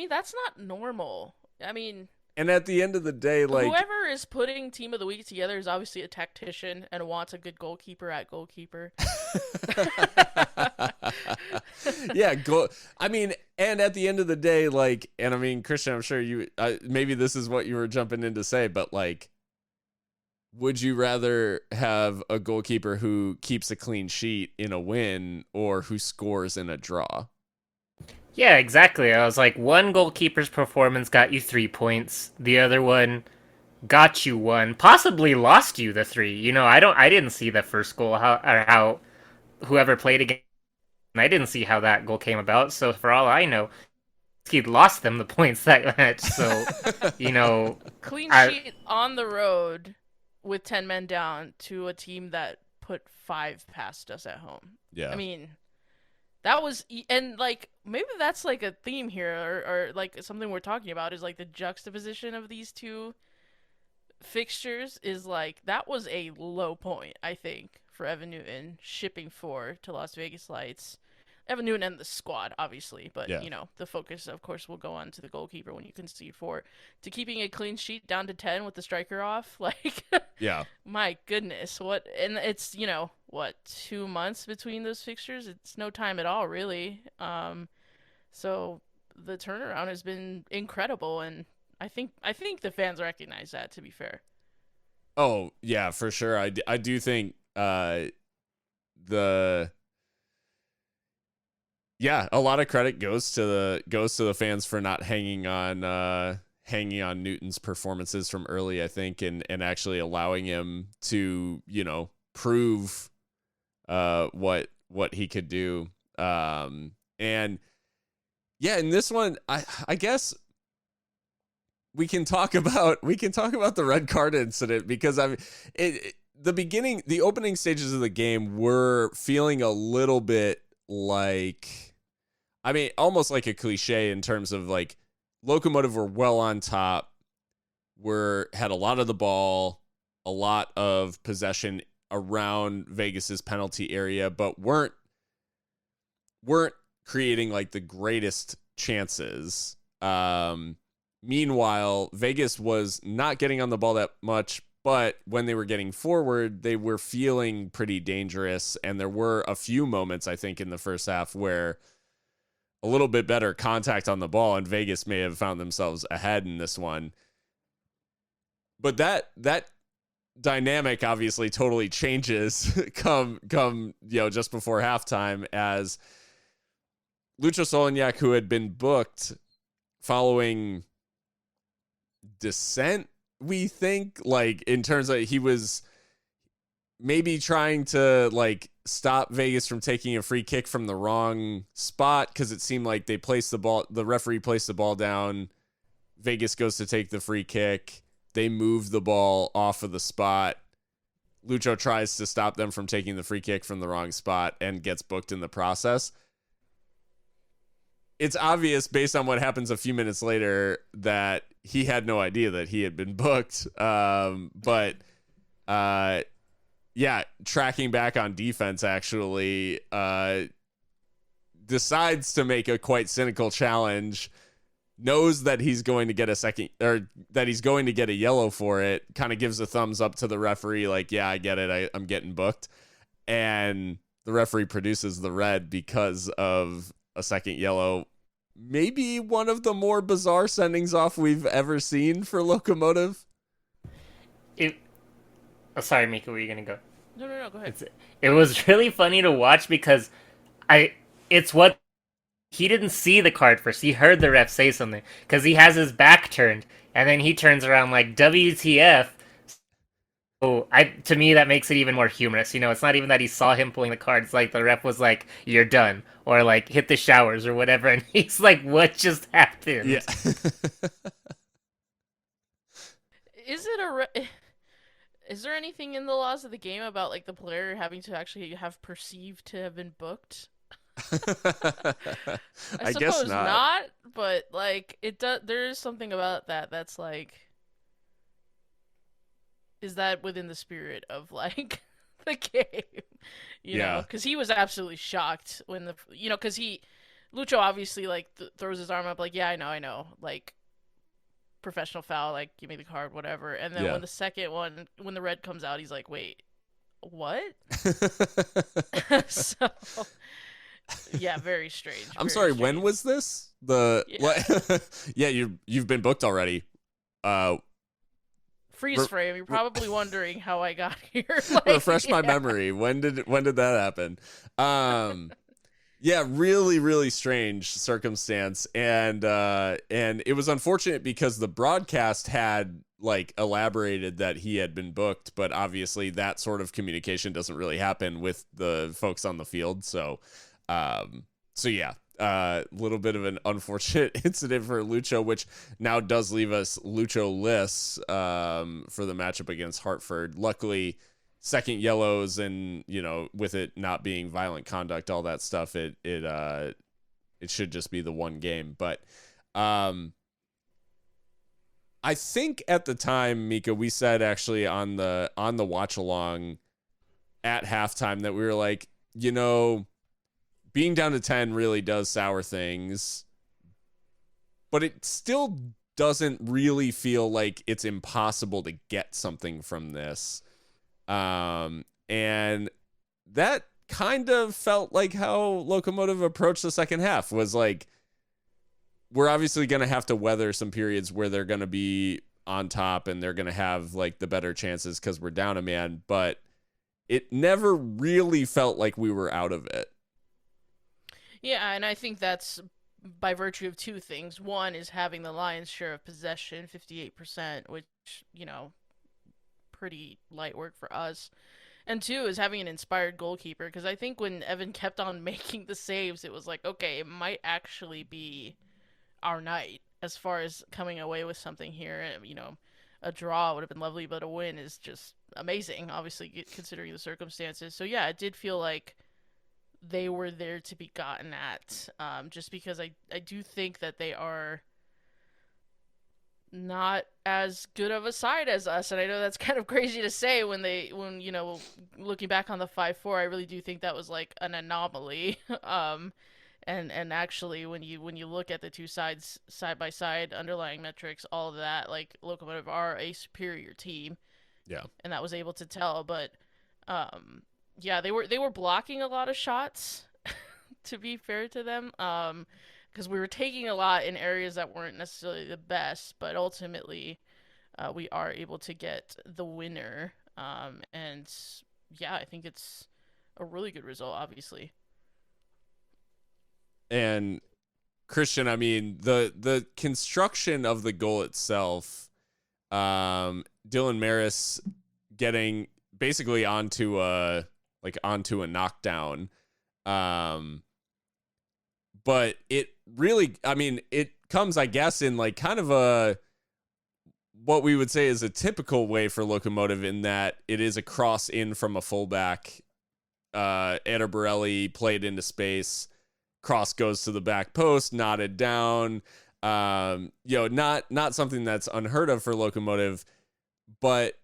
that's not normal. I mean, and at the end of the day, like, whoever is putting Team of the Week together is obviously a tactician and wants a good goalkeeper at goalkeeper. Yeah, I mean, and at the end of the day, like, and I mean, Christian, I'm sure you maybe this is what you were jumping in to say, but like, would you rather have a goalkeeper who keeps a clean sheet in a win or who scores in a draw? Yeah, exactly. I was like, one goalkeeper's performance got you 3 points. The other one got you 1, possibly lost you the 3. I didn't see the first goal, how whoever played against, I didn't see how that goal came about. So for all I know, he lost them the points that match. So, clean sheet on the road with 10 men down to a team that put 5 past us at home. Yeah. I mean, that was, and like, maybe that's like a theme here, or like something we're talking about is like the juxtaposition of these two fixtures is like, that was a low point, I think, for Evan Newton shipping 4 to Las Vegas Lights. Evan Newton and the squad, obviously, but Yeah. you know, the focus, of course, will go on to the goalkeeper when you concede 4. To keeping a clean sheet down to 10 with the striker off, like, Yeah. my goodness, what? And it's, you know, what, 2 months between those fixtures? It's no time at all, really. So the turnaround has been incredible, and I think the fans recognize that. To be fair. Oh yeah, for sure. I do think the yeah, a lot of credit goes to the fans for not hanging on Newton's performances from early, I think, and actually allowing him to, you know, prove what he could do. And yeah, in this one, I guess we can talk about the red card incident, because the opening stages of the game were feeling a little bit like, I mean, almost like a cliche in terms of like Locomotive were well on top, had a lot of the ball, a lot of possession around Vegas's penalty area, but weren't creating like the greatest chances. Meanwhile, Vegas was not getting on the ball that much, but when they were getting forward, they were feeling pretty dangerous. And there were a few moments, I think, in the first half where a little bit better contact on the ball, and Vegas may have found themselves ahead in this one. But that dynamic obviously totally changes come just before halftime, as Lucho Solaniak, who had been booked following dissent, we think, like in terms of he was maybe trying to like stop Vegas from taking a free kick from the wrong spot, because it seemed like the referee placed the ball down, Vegas goes to take the free kick, they move the ball off of the spot, Lucho tries to stop them from taking the free kick from the wrong spot and gets booked in the process. It's obvious based on what happens a few minutes later that he had no idea that he had been booked. Yeah, tracking back on defense, actually decides to make a quite cynical challenge, knows that he's going to get a yellow for it, kind of gives a thumbs up to the referee, like, yeah, I get it, I'm getting booked. And the referee produces the red because of a second yellow. Maybe one of the more bizarre sendings off we've ever seen for Locomotive. Sorry, Mika, were you gonna go? No, go ahead. It was really funny to watch, because it's what he didn't see the card first. He heard the ref say something, because he has his back turned, and then he turns around like, WTF. So to me, that makes it even more humorous. You know, it's not even that he saw him pulling the card. It's like the ref was like, "You're done," or like, "Hit the showers," or whatever. And he's like, "What just happened?" Yeah. Is there anything in the laws of the game about like the player having to actually have perceived to have been booked? I guess suppose not. not, but like there is something about that's like, is that within the spirit of like the game? You know, because he was absolutely shocked when because Lucho obviously like throws his arm up like, yeah, I know, like, professional foul, like, give me the card, whatever. And then when the second one, when the red comes out, he's like, wait, what? So yeah, very strange. I'm sorry, when was this? You've been booked already. Freeze frame. You're probably wondering how I got here. Like, refresh my memory. When did that happen? Yeah, really, really strange circumstance, and it was unfortunate because the broadcast had like elaborated that he had been booked, but obviously that sort of communication doesn't really happen with the folks on the field. So yeah, a little bit of an unfortunate incident for Lucho, which now does leave us Lucho-less for the matchup against Hartford. Luckily, second yellows, and with it not being violent conduct, all that stuff, it should just be the one game. But I think at the time, Mika, we said actually on the watch along at halftime that we were like, being down to 10 really does sour things, but it still doesn't really feel like it's impossible to get something from this. And that kind of felt like how Locomotive approached the second half, was like, we're obviously going to have to weather some periods where they're going to be on top and they're going to have like the better chances because we're down a man, but it never really felt like we were out of it. Yeah, and I think that's by virtue of two things. One is having the lion's share of possession, 58%, which, pretty light work for us. And two is having an inspired goalkeeper, because I think when Evan kept on making the saves, it was like, okay, it might actually be our night as far as coming away with something here. A draw would have been lovely, but a win is just amazing, obviously, considering the circumstances. So yeah, it did feel like they were there to be gotten at, just because I do think that they are not as good of a side as us, and I know that's kind of crazy to say when looking back on the 5-4, I really do think that was like an anomaly. And actually, when you look at the two sides side by side, underlying metrics, all of that, like, Locomotive are a superior team. Yeah. And that was able to tell. But yeah, they were blocking a lot of shots, to be fair to them. Because we were taking a lot in areas that weren't necessarily the best, but ultimately, we are able to get the winner. And yeah, I think it's a really good result, obviously. And Christian, I mean, the construction of the goal itself, Dylan Maris getting basically onto a knockdown. But it really, I mean, it comes, I guess, in like kind of what we would say is a typical way for Locomotive, in that it is a cross in from a fullback. Eder Borelli played into space. Cross goes to the back post, knotted down. Not something that's unheard of for Locomotive, but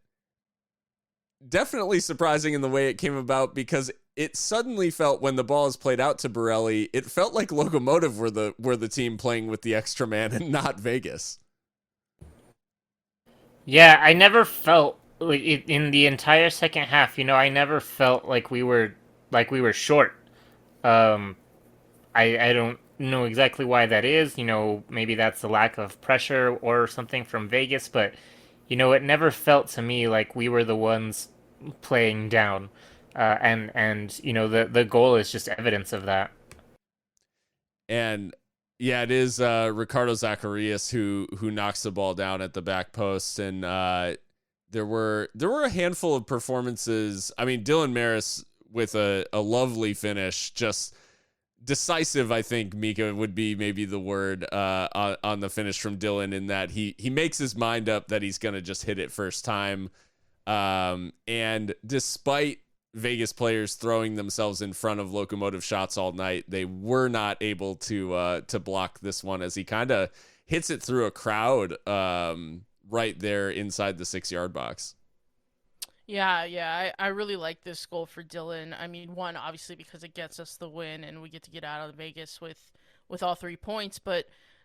definitely surprising in the way it came about, because it suddenly felt, when the ball is played out to Borelli, it felt like Locomotive were the team playing with the extra man and not Vegas. Yeah, I never felt like in the entire second half. I never felt like we were short. I don't know exactly why that is. Maybe that's the lack of pressure or something from Vegas, but it never felt to me like we were the ones playing down. And the goal is just evidence of that. And yeah, it is Ricardo Zacharias who knocks the ball down at the back post, and there were a handful of performances. I mean, Dylan Maris with a lovely finish, just decisive, I think, Mika, would be maybe the word on the finish from Dylan, in that he makes his mind up that he's going to just hit it first time. And despite Vegas players throwing themselves in front of Locomotive shots all night, they were not able to block this one, as he kind of hits it through a crowd right there inside the 6-yard box. Yeah, I really like this goal for Dylan. I mean, one, obviously, because it gets us the win and we get to get out of Vegas with all 3 points, but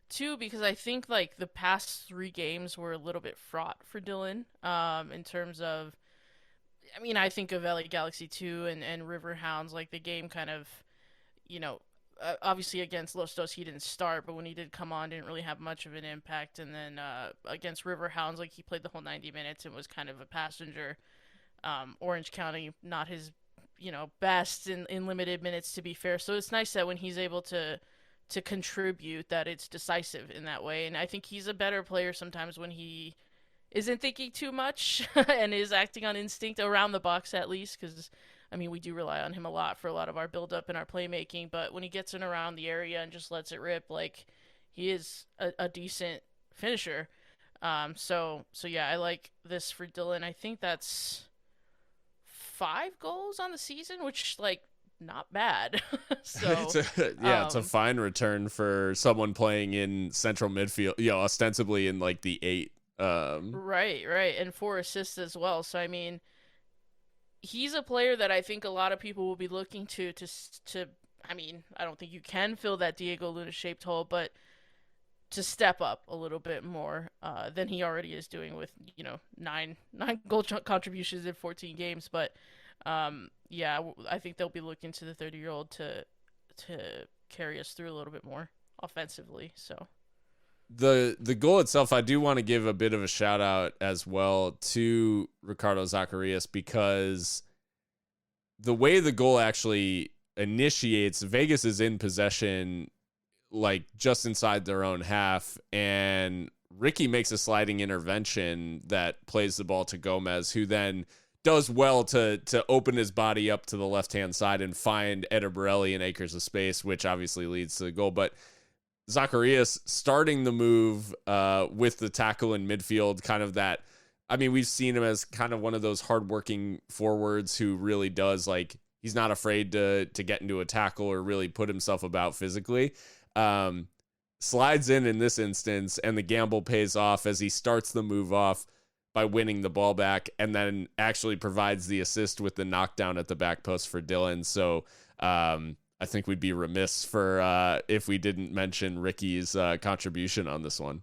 two, because I think like the past 3 games were a little bit fraught for Dylan, in terms of, I mean, I think of LA Galaxy 2 and River Hounds, like the game kind of, obviously against Los Dos he didn't start, but when he did come on, didn't really have much of an impact. And then against River Hounds, like, he played the whole 90 minutes and was kind of a passenger. Orange County, not his, best in limited minutes, to be fair. So it's nice that when he's able to contribute, that it's decisive in that way. And I think he's a better player sometimes when he isn't thinking too much and is acting on instinct around the box, at least, because, I mean, we do rely on him a lot for a lot of our build-up and our playmaking, but when he gets in around the area and just lets it rip, like, he is a decent finisher. So yeah, I like this for Dylan. I think that's 5 goals on the season, which, like, not bad. So it's a fine return for someone playing in central midfield, ostensibly in like the 8. Right, right, and 4 assists as well. So I mean, he's a player that I think a lot of people will be looking to. I mean, I don't think you can fill that Diego Luna shaped hole, but to step up a little bit more than he already is doing with nine goal contributions in 14 games. But yeah, I think they'll be looking to the 30-year-old to carry us through a little bit more offensively. So the goal itself, I do want to give a bit of a shout out as well to Ricardo Zacharias, because the way the goal actually initiates, Vegas is in possession like just inside their own half, and Ricky makes a sliding intervention that plays the ball to Gomez, who then does well to open his body up to the left-hand side and find Eder Borelli in acres of space, which obviously leads to the goal. But Zacharias starting the move with the tackle in midfield, kind of that, I mean, we've seen him as kind of one of those hardworking forwards who really does, like, he's not afraid to get into a tackle or really put himself about physically. Slides in this instance, and the gamble pays off as he starts the move off by winning the ball back, and then actually provides the assist with the knockdown at the back post for Dylan. So I think we'd be remiss for if we didn't mention Ricky's contribution on this one.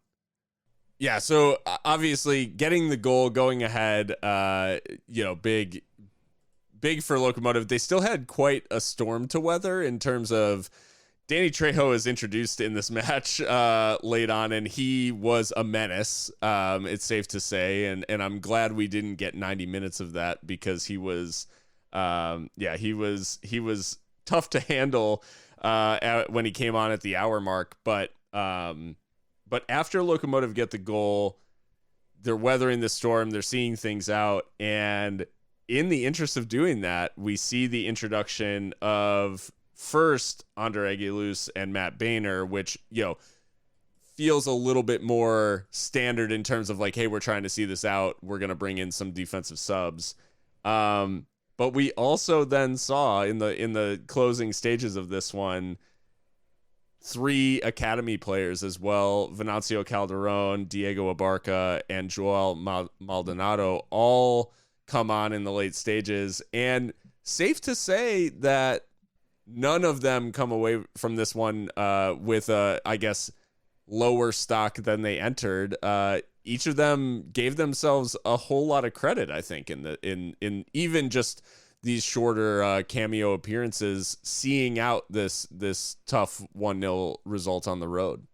Yeah, so obviously getting the goal, going ahead, big for Locomotive. They still had quite a storm to weather in terms of Danny Trejo is introduced in this match late on, and he was a menace, it's safe to say, and I'm glad we didn't get 90 minutes of that, because he was tough to handle when he came on at the hour mark. But after Locomotive get the goal, they're weathering the storm, they're seeing things out, and in the interest of doing that, we see the introduction of first Andre Aguiluz and Matt Boehner, which, feels a little bit more standard in terms of like, hey, we're trying to see this out, we're going to bring in some defensive subs. But we also then saw in the closing stages of this one, 3 academy players as well, Venancio Calderon, Diego Abarca, and Joel Maldonado, all come on in the late stages. And safe to say that none of them come away from this one with I guess, lower stock than they entered. Each of them gave themselves a whole lot of credit, I think, in even just these shorter cameo appearances, seeing out this tough 1-0 result on the road.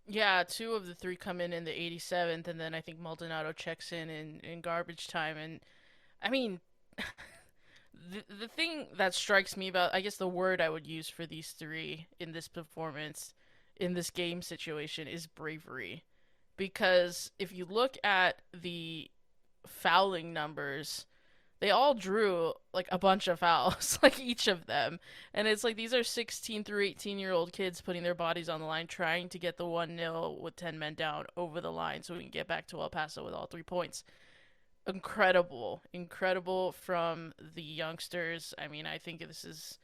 yeah, 2 of the 3 come in the 87th, and then I think Maldonado checks in garbage time. And I mean, the thing that strikes me about, I guess the word I would use for these 3 in this performance, in this game situation, is bravery. Because if you look at the fouling numbers, they all drew like a bunch of fouls, like each of them. And it's like these are 16 through 18-year-old kids putting their bodies on the line, trying to get the 1-0 with 10 men down over the line so we can get back to El Paso with all 3 points. Incredible from the youngsters. I mean, I think this is,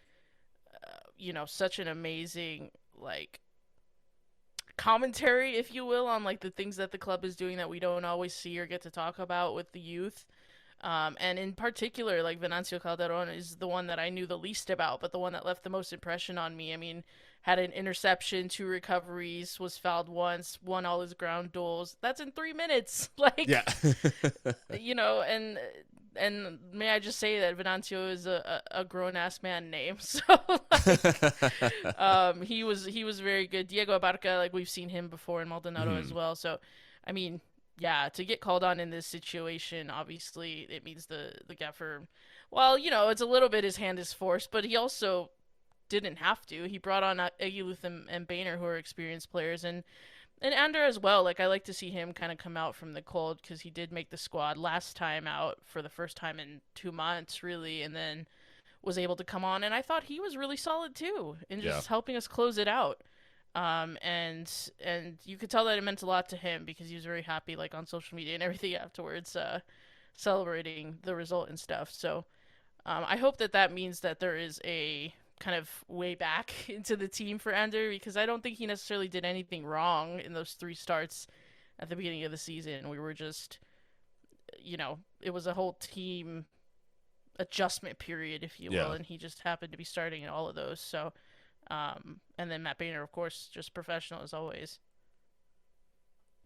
such an amazing, like, commentary, if you will, on like the things that the club is doing that we don't always see or get to talk about with the youth. And in particular, like, Venancio Calderon is the one that I knew the least about, but the one that left the most impression on me. I mean, had an interception, 2 recoveries, was fouled once, won all his ground duels. That's in 3 minutes. Like, Yeah. And may I just say that Venancio is a grown ass man name. So he was very good. Diego Abarca, like, we've seen him before, in Maldonado as well. So I mean, yeah, to get called on in this situation, obviously it means the gaffer, well, it's a little bit his hand is forced, but he also didn't have to. He brought on Aguiluz and Boehner, who are experienced players, and Ander as well. Like, I like to see him kind of come out from the cold, because he did make the squad last time out for the first time in 2 months, really, and then was able to come on. And I thought he was really solid too, in just helping us close it out. And you could tell that it meant a lot to him, because he was very happy, like, on social media and everything afterwards, celebrating the result and stuff. So I hope that means that there is a kind of way back into the team for Ander, because I don't think he necessarily did anything wrong in those 3 starts. at the beginning of the season. We were just, it was a whole team adjustment period, if you will, Yeah. and he just happened to be starting in all of those. So, and then Matt Boehner, of course, just professional as always.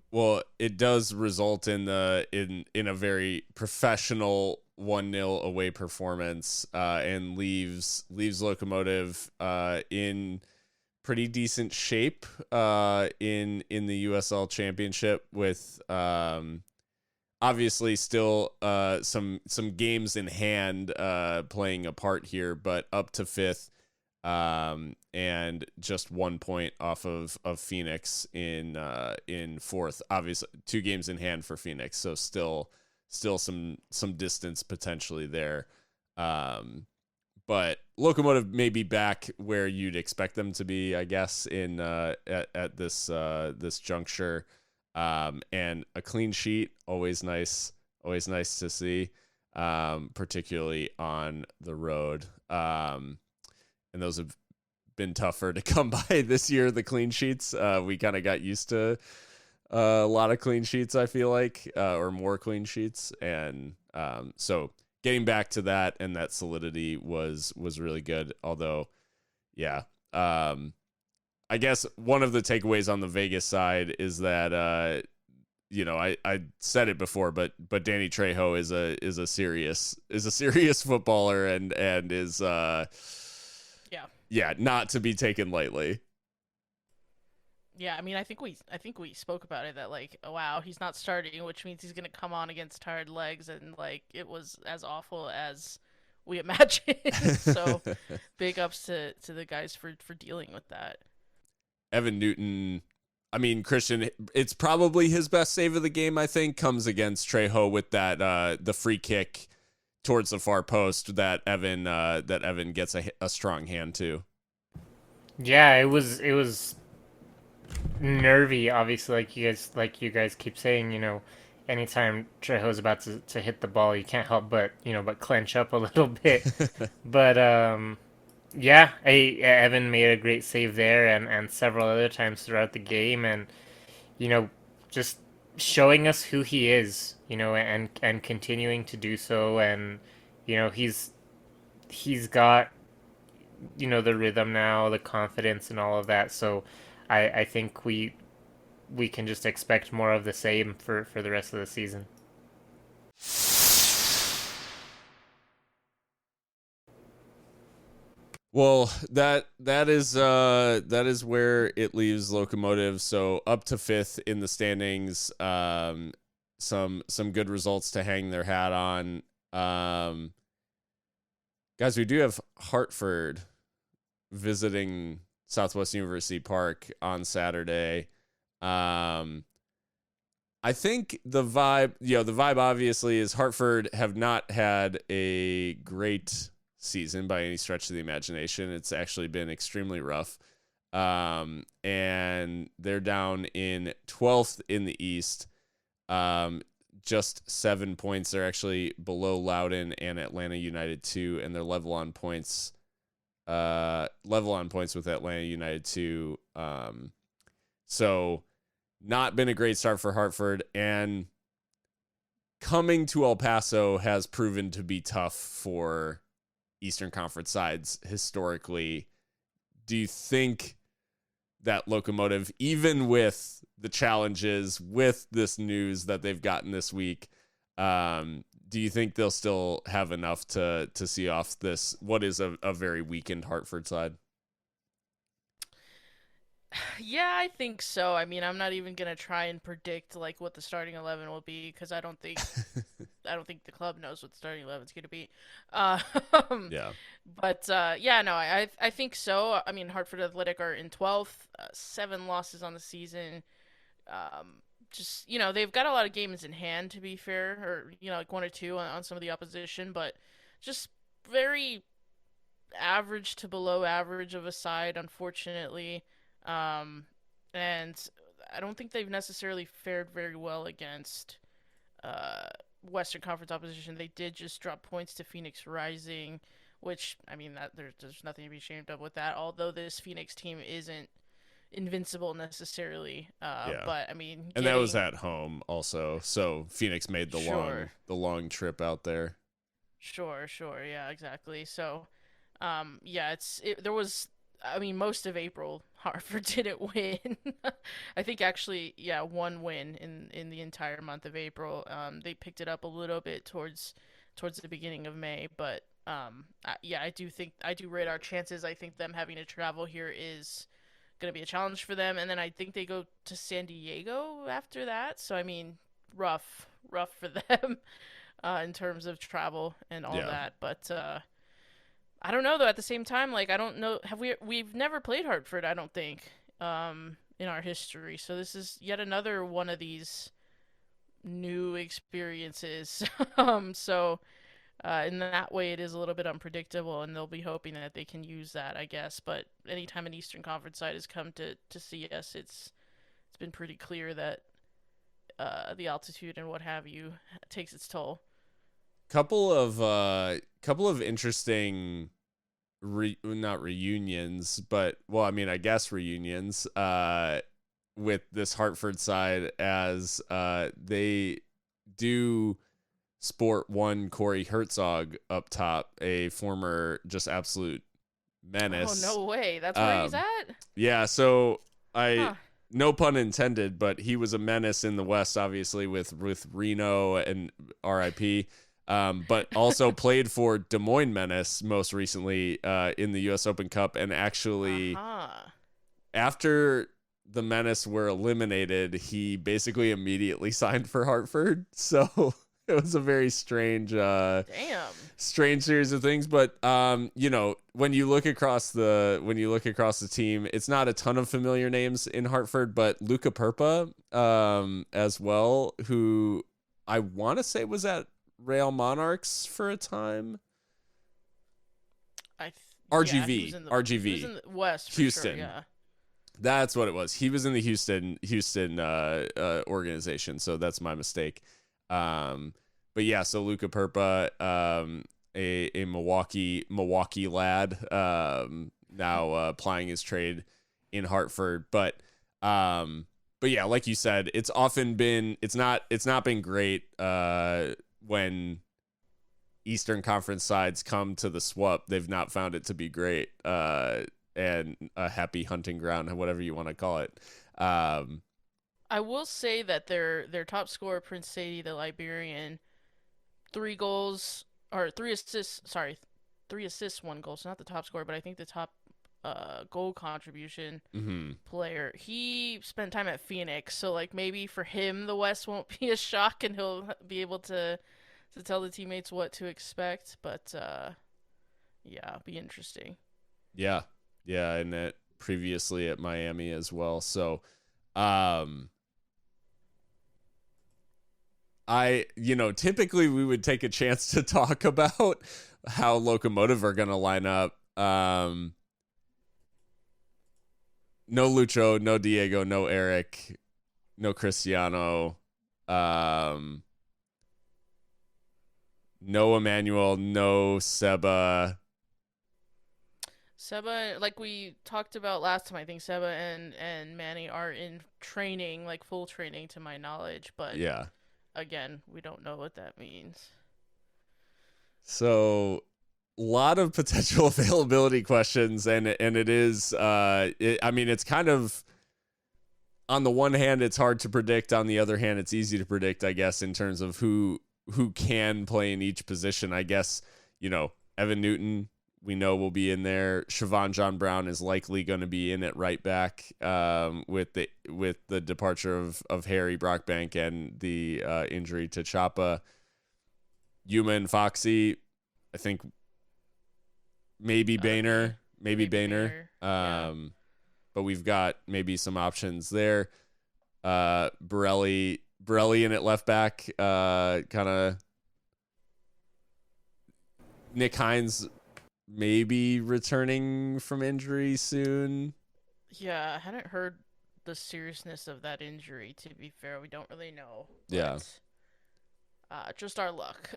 Well, it does result in a very professional 1-0 away performance, and leaves Locomotive in pretty decent shape in the USL Championship, with obviously still some games in hand playing a part here, but up to fifth, and just 1 point off of Phoenix in fourth. Obviously 2 games in hand for Phoenix, so still some distance potentially there. But Locomotive may be back where you'd expect them to be, I guess, in at this juncture. And a clean sheet, always nice to see, particularly on the road. And those have been tougher to come by this year, the clean sheets. We kind of got used to a lot of clean sheets, I feel like, or more clean sheets. And so getting back to that and that solidity was really good. Although, yeah, I guess one of the takeaways on the Vegas side is that, I said it before, but Danny Trejo is a serious footballer and is not to be taken lightly. Yeah, I mean, I think we spoke about it, that like, oh, wow, he's not starting, which means he's gonna come on against tired legs, and like it was as awful as we imagined. So big ups to the guys for dealing with that. Evan Newton, I mean, Christian, it's probably his best save of the game, I think, comes against Trejo with that the free kick towards the far post that Evan gets a strong hand to. Yeah, it was nervy, obviously, like you guys keep saying, anytime Trejo's about to hit the ball, you can't help but clench up a little bit. But yeah, Evan made a great save there, and several other times throughout the game, and just showing us who he is, and continuing to do so, and he's got the rhythm now, the confidence, and all of that. So I think we can just expect more of the same for the rest of the season. Well, that is where it leaves Locomotive. So up to fifth in the standings. Some good results to hang their hat on. Guys, we do have Hartford visiting Southwest University Park on Saturday. I think the vibe obviously is Hartford have not had a great season by any stretch of the imagination. It's actually been extremely rough. And they're down in 12th in the East. Just 7 points. They're actually below Loudoun and Atlanta United 2, and they're level on points with Atlanta United 2. So not been a great start for Hartford, and coming to El Paso has proven to be tough for Eastern Conference sides historically. Do you think that Locomotive, even with the challenges, with this news that they've gotten this week, do you think they'll still have enough to see off this, what is a very weakened Hartford side? Yeah, I think so. I mean, I'm not even gonna try and predict like what the starting 11 will be, because I don't think the club knows what the starting 11 is gonna be. Um, Yeah. but yeah, no, I think so. I mean, Hartford Athletic are in 12th, 7 losses on the season. Just they've got a lot of games in hand, to be fair, or like 1 or 2 on some of the opposition, but just very average to below average of a side, unfortunately. And I don't think they've necessarily fared very well against Western Conference opposition. They did just drop points to Phoenix Rising, which, I mean, that there's nothing to be ashamed of with that. Although this Phoenix team isn't invincible necessarily. But I mean, and that was at home also. So Phoenix made the Sure. long trip out there. Sure, yeah, exactly. So, yeah, there was, I mean, most of April, Hartford didn't win. I think actually, yeah, one win in the entire month of April. They picked it up a little bit towards the beginning of May, but yeah, I do rate our chances. I think them having to travel here is going to be a challenge for them, and then I think they go to San Diego after that. So I mean, rough for them. In terms of travel and all that. But I don't know though. At the same time, like I don't know. We've never played Hartford. I don't think in our history. So this is yet another one of these new experiences. So in that way, it is a little bit unpredictable, and they'll be hoping that they can use that, I guess. But anytime an Eastern Conference side has come to see us, it's been pretty clear that the altitude and what have you takes its toll. Couple of interesting not reunions, but well, I mean, I guess reunions with this Hartford side, as they do sport one Corey Herzog up top, a former just absolute menace. Oh, no way. That's where he's at? Yeah, so no pun intended, but he was a menace in the West, obviously, with Reno and RIP. But also played for Des Moines Menace most recently in the U.S. Open Cup, and actually after the Menace were eliminated, he basically immediately signed for Hartford. So it was a very strange series of things. But you know, when you look across the team, it's not a ton of familiar names in Hartford, but Luca Perpa as well, who I want to say was at Real Monarchs for a time. RGV. He was in the West, Houston. Sure, yeah. That's what it was. He was in the Houston organization, so that's my mistake. But yeah, so Luca Perpa, a Milwaukee lad, now plying his trade in Hartford, but yeah, like you said, it's not been great when Eastern Conference sides come to the SWUP. They've not found it to be great, and a happy hunting ground, whatever you want to call it. I will say that their top scorer, Prince Sadie, the Liberian, 3 assists, 1 goal. So not the top scorer, but I think the top goal contribution player. He spent time at Phoenix, so like maybe for him the West won't be a shock, and he'll be able to tell the teammates what to expect. But yeah, it'll be interesting. Yeah, and that previously at Miami as well. So typically we would take a chance to talk about how Locomotive are going to line up. No Lucho, no Diego, no Eric, no Cristiano, no Emmanuel, no Seba. Seba, like we talked about last time, I think Seba and Manny are in training, like full training to my knowledge, but yeah, again, we don't know what that means. So a lot of potential availability questions, and it is I mean, it's kind of, on the one hand it's hard to predict, on the other hand it's easy to predict, I guess, in terms of who can play in each position. I guess, Evan Newton, we know will be in there. Siobhan John Brown is likely going to be in at right back with the departure of Harry Brockbank and the injury to Chapa. Yuma and Foxy, I think maybe Boehner. Yeah. But we've got maybe some options there. Borelli in at left back, kind of. Nick Hines maybe returning from injury soon. Yeah, I hadn't heard the seriousness of that injury, to be fair. We don't really know. Yeah. Just our luck.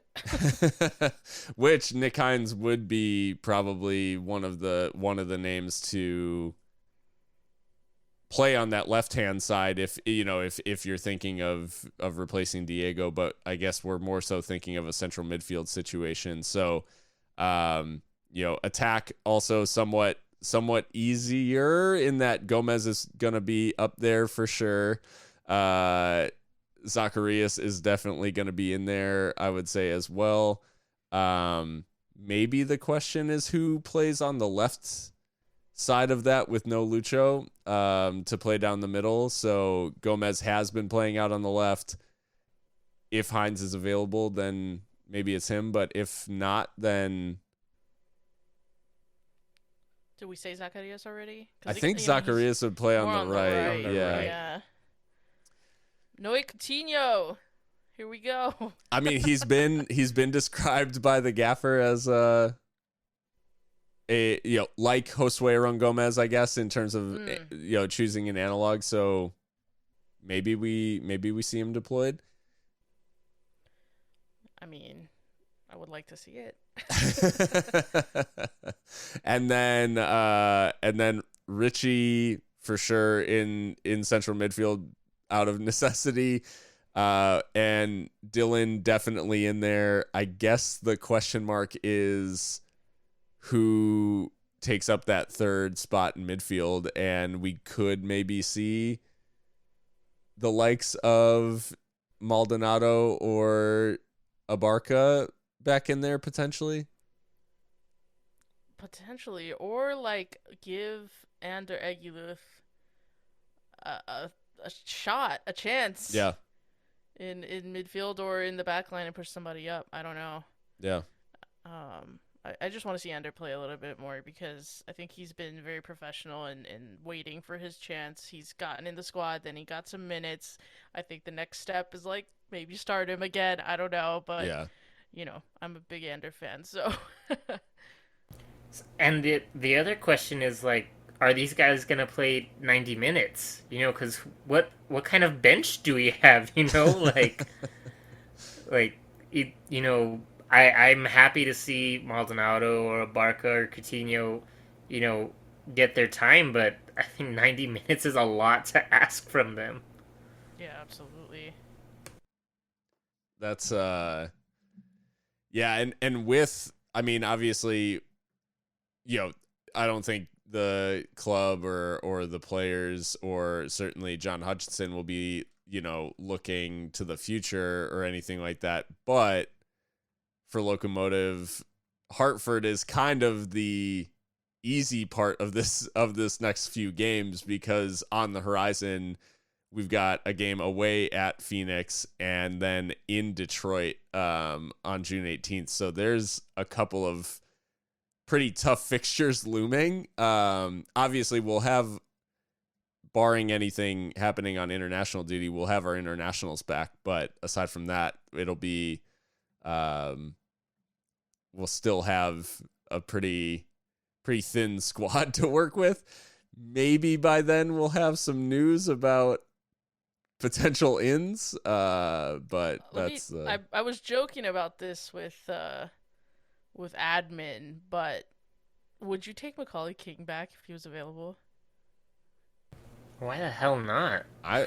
Which Nick Hines would be probably one of the names to play on that left-hand side if you're thinking of replacing Diego, but I guess we're more so thinking of a central midfield situation. So, attack also somewhat easier in that Gomez is going to be up there for sure. Zacharias is definitely going to be in there, I would say, as well. Maybe the question is who plays on the left side of that with no Lucho to play down the middle. So Gomez has been playing out on the left. If Hines is available, then maybe it's him. But if not, then... Did we say Zacharias already? I think Zacharias would play on the right. Yeah. Noé Coutinho. Here we go. I mean, he's been described by the gaffer as like Josue Aron Gomez, I guess, in terms of choosing an analog. So maybe we see him deployed. I mean, I would like to see it. and then Richie for sure in central midfield out of necessity. And Dylan definitely in there. I guess the question mark is who takes up that third spot in midfield, and we could maybe see the likes of Maldonado or Abarca back in there potentially. Or like give Ander Aguiluth a shot, a chance. Yeah. In midfield or in the back line and push somebody up. I don't know. Yeah. I just want to see Ander play a little bit more because I think he's been very professional and waiting for his chance. He's gotten in the squad, then he got some minutes. I think the next step is like maybe start him again. I don't know, but yeah. I'm a big Ander fan, so. And the other question is like, are these guys gonna play 90 minutes? Because what kind of bench do we have? I'm happy to see Maldonado or Abarca or Coutinho, get their time, but I think 90 minutes is a lot to ask from them. Yeah, absolutely. That's yeah, and with, I mean, obviously, I don't think the club or the players or certainly John Hutchinson will be, looking to the future or anything like that. But for Locomotive, Hartford is kind of the easy part of this next few games, because on the horizon, we've got a game away at Phoenix and then in Detroit on June 18th. So there's a couple of pretty tough fixtures looming. Obviously, we'll have, barring anything happening on international duty, we'll have our internationals back. But aside from that, it'll be, we'll still have a pretty thin squad to work with. Maybe by then we'll have some news about potential ins. But that's. I was joking about this with admin, but would you take Macaulay King back if he was available? Why the hell not? I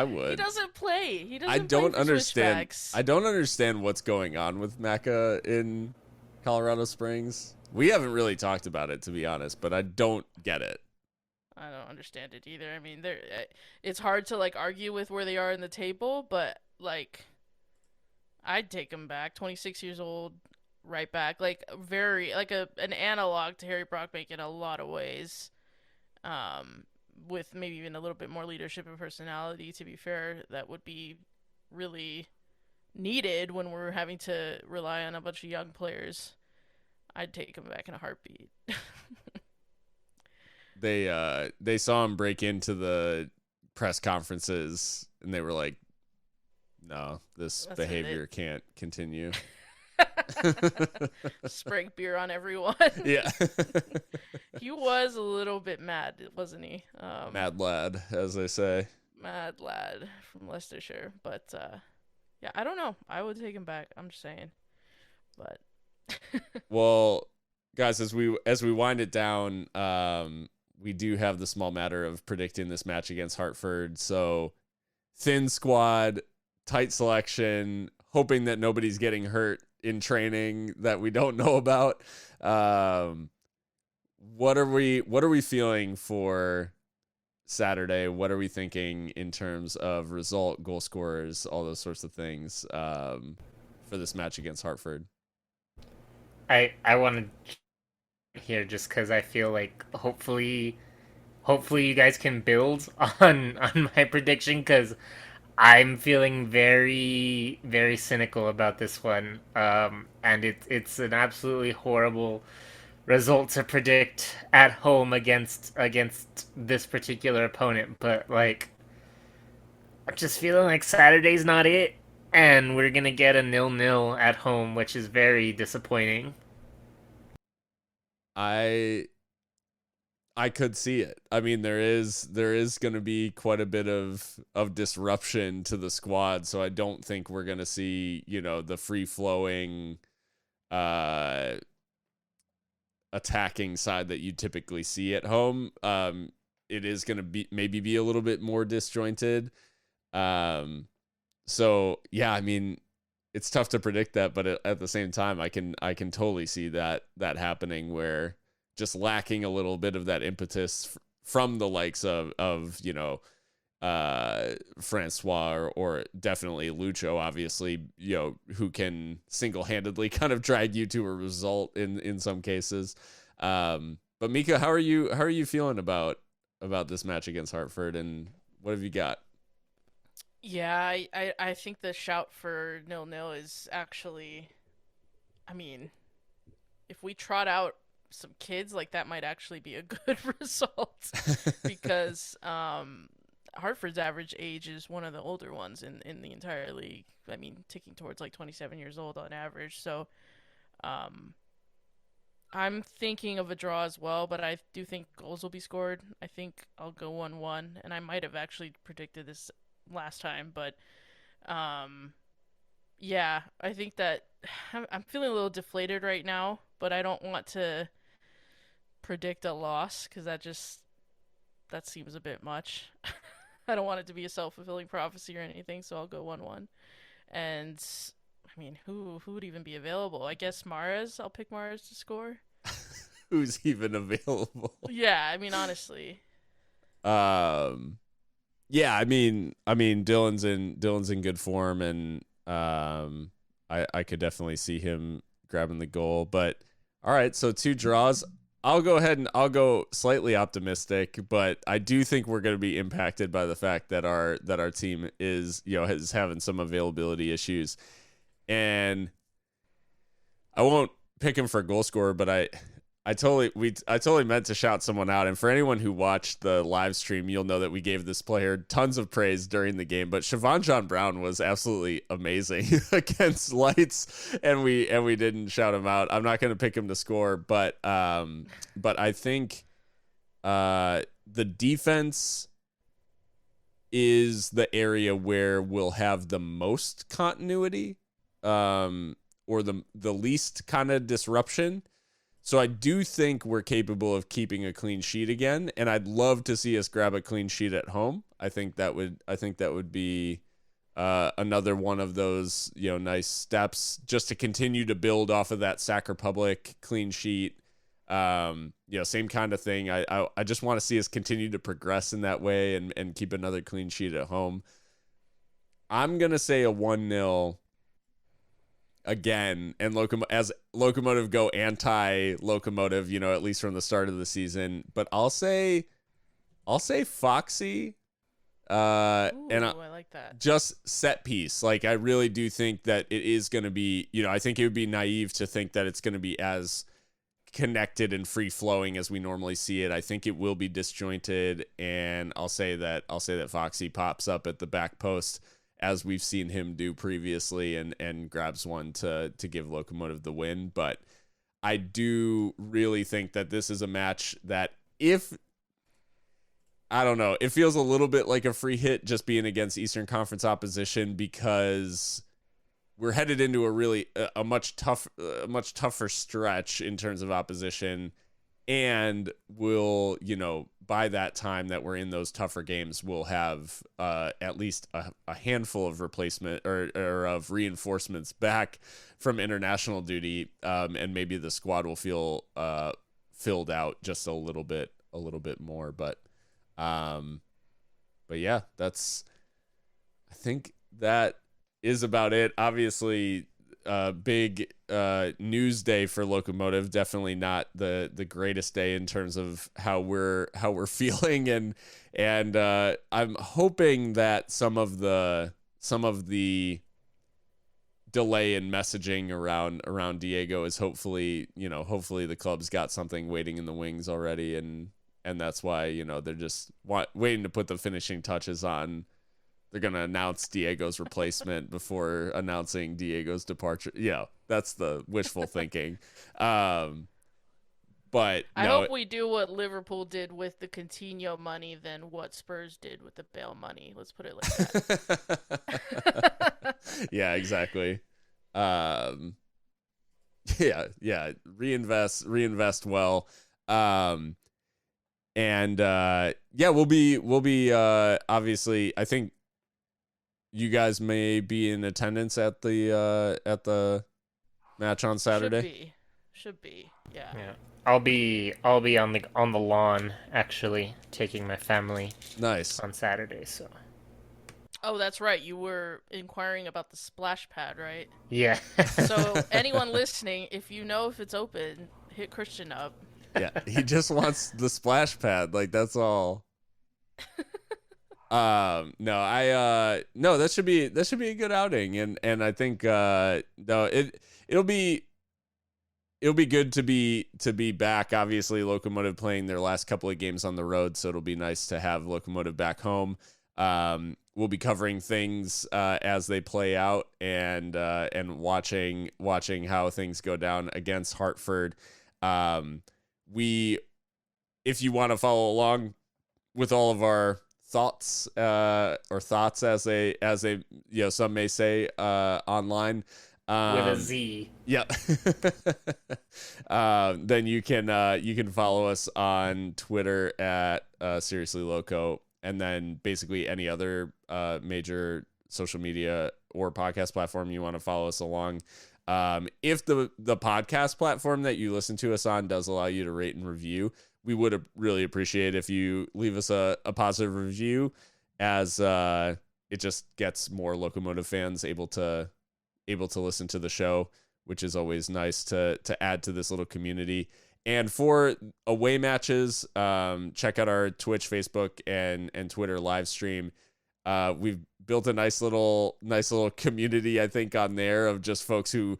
would. He doesn't play. I don't understand. I don't understand what's going on with Macca in Colorado Springs. We haven't really talked about it, to be honest, but I don't get it. I don't understand it either. I mean, it's hard to like argue with where they are in the table, but like, I'd take him back. 26 years old, right back, like very like an analog to Harry Brockbank in a lot of ways. With maybe even a little bit more leadership and personality, to be fair, that would be really needed when we're having to rely on a bunch of young players. I'd take him back in a heartbeat. They saw him break into the press conferences and they were like, no, this behavior can't continue. Spraying beer on everyone. Yeah. He was a little bit mad, wasn't he? Mad lad, as they say. Mad lad from Leicestershire. But yeah, I don't know. I would take him back. I'm just saying. But well, guys, as we wind it down, we do have the small matter of predicting this match against Hartford. So thin squad, tight selection, hoping that nobody's getting hurt in training that we don't know about. What are we feeling for Saturday? What are we thinking in terms of result, goal scorers, all those sorts of things for this match against Hartford? I want to hear just because I feel like hopefully you guys can build on my prediction, because I'm feeling very, very cynical about this one. And it's an absolutely horrible result to predict at home against this particular opponent. But like, I'm just feeling like Saturday's not it, and we're gonna get a 0-0 at home, which is very disappointing. I could see it. I mean, there is going to be quite a bit of disruption to the squad, so I don't think we're going to see, the free flowing attacking side that you typically see at home. It is going to maybe be a little bit more disjointed. So yeah, I mean, it's tough to predict that, but at the same time, I can totally see that happening, where just lacking a little bit of that impetus from the likes of Francois or definitely Lucho, obviously, who can single-handedly kind of drag you to a result in some cases. But Mika, how are you feeling about this match against Hartford, and what have you got? Yeah, I think the shout for 0-0 is actually, I mean, if we trot out some kids, like, that might actually be a good result, because Hartford's average age is one of the older ones in the entire league. I mean, ticking towards like 27 years old on average. So I'm thinking of a draw as well, but I do think goals will be scored. I think I'll go 1-1, and I might have actually predicted this last time, but yeah, I think that I'm feeling a little deflated right now, but I don't want to predict a loss, because that seems a bit much. I don't want it to be a self-fulfilling prophecy or anything, so I'll go 1-1. And I mean, who would even be available? I guess Mahrez. I'll pick Mahrez to score. Who's even available? Yeah, I mean, honestly. Yeah, I mean, Dylan's in good form, and I could definitely see him grabbing the goal. But all right, so 2 draws. I'll go ahead and I'll go slightly optimistic, but I do think we're going to be impacted by the fact that our team is having some availability issues, and I won't pick him for a goal scorer, but I totally meant to shout someone out. And for anyone who watched the live stream, you'll know that we gave this player tons of praise during the game. But Siobhan John Brown was absolutely amazing against Lights, and we didn't shout him out. I'm not going to pick him to score, but I think the defense is the area where we'll have the most continuity, or the least kind of disruption. So I do think we're capable of keeping a clean sheet again, and I'd love to see us grab a clean sheet at home. I think that would be another one of those nice steps just to continue to build off of that Sac Republic clean sheet. Same kind of thing. I just want to see us continue to progress in that way and keep another clean sheet at home. I'm gonna say a 1-0. Again, and as Locomotive go anti-Locomotive, at least from the start of the season. But I'll say Foxy. Ooh, and I like that. Just set piece. Like, I really do think that it is going to be, I think it would be naive to think that it's going to be as connected and free flowing as we normally see it. I think it will be disjointed, and I'll say that Foxy pops up at the back post, as we've seen him do previously, and grabs one to give Locomotive the win. But I do really think that this is a match that, I don't know, it feels a little bit like a free hit just being against Eastern Conference opposition, because we're headed into a much tougher stretch in terms of opposition. and we'll, by that time that we're in those tougher games, we'll have at least a handful of replacement or of reinforcements back from international duty, and maybe the squad will feel filled out just a little bit more. But yeah, I think that is about it. Obviously, big news day for Locomotive. Definitely not the greatest day in terms of how we're feeling, and I'm hoping that some of the delay in messaging around Diego is hopefully the club's got something waiting in the wings already, and that's why they're just waiting to put the finishing touches on. They're going to announce Diego's replacement before announcing Diego's departure. Yeah, that's the wishful thinking. But I hope we do what Liverpool did with the Coutinho money than what Spurs did with the Bale money. Let's put it like that. Yeah, exactly. Yeah. Reinvest well. And yeah, we'll be obviously, I think you guys may be in attendance at the match on Saturday. Should be. Yeah. I'll be on the lawn, actually, taking my family Nice on Saturday. So. Oh, that's right. You were inquiring about the splash pad, right? Yeah. So anyone listening, if you know if it's open, hit Christian up. Yeah, he just wants the splash pad. Like, that's all. No, that should be a good outing, and I think it'll be good to be back. Obviously, Locomotive playing their last couple of games on the road, so it'll be nice to have Locomotive back home. We'll be covering things as they play out, and watching how things go down against Hartford. If you want to follow along with all of our thoughts as they some may say online, with a Z. Yeah. Then you can follow us on Twitter at Seriously Loco, and then basically any other major social media or podcast platform you want to follow us along. If the podcast platform that you listen to us on does allow you to rate and review, we would really appreciate if you leave us a positive review, as it just gets more Locomotive fans able to listen to the show, which is always nice to add to this little community. And for away matches, check out our Twitch, Facebook, and Twitter live stream. We've built a nice little community, I think, on there of just folks who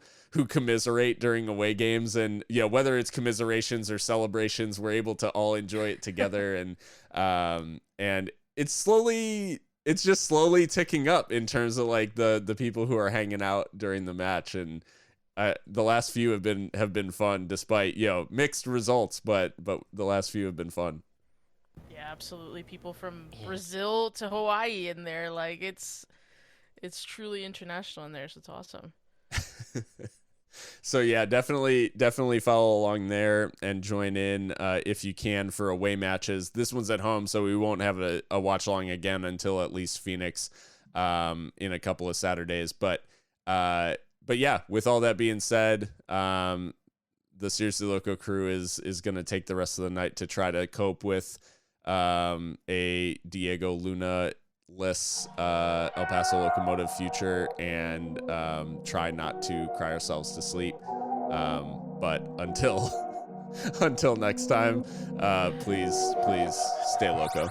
commiserate during away games, and whether it's commiserations or celebrations, we're able to all enjoy it together. And it's just slowly ticking up in terms of like the people who are hanging out during the match, and the last few have been fun despite mixed results, but the last few have been fun. Yeah, absolutely. People from Brazil to Hawaii in there, like it's truly international in there, so it's awesome. So yeah, definitely follow along there and join in if you can for away matches. This one's at home, so we won't have a watch along again until at least Phoenix in a couple of Saturdays. But yeah, with all that being said, the Seriously Loco crew is going to take the rest of the night to try to cope with a Diego Luna-less El Paso Locomotive future, and try not to cry ourselves to sleep. But until next time, please stay loco.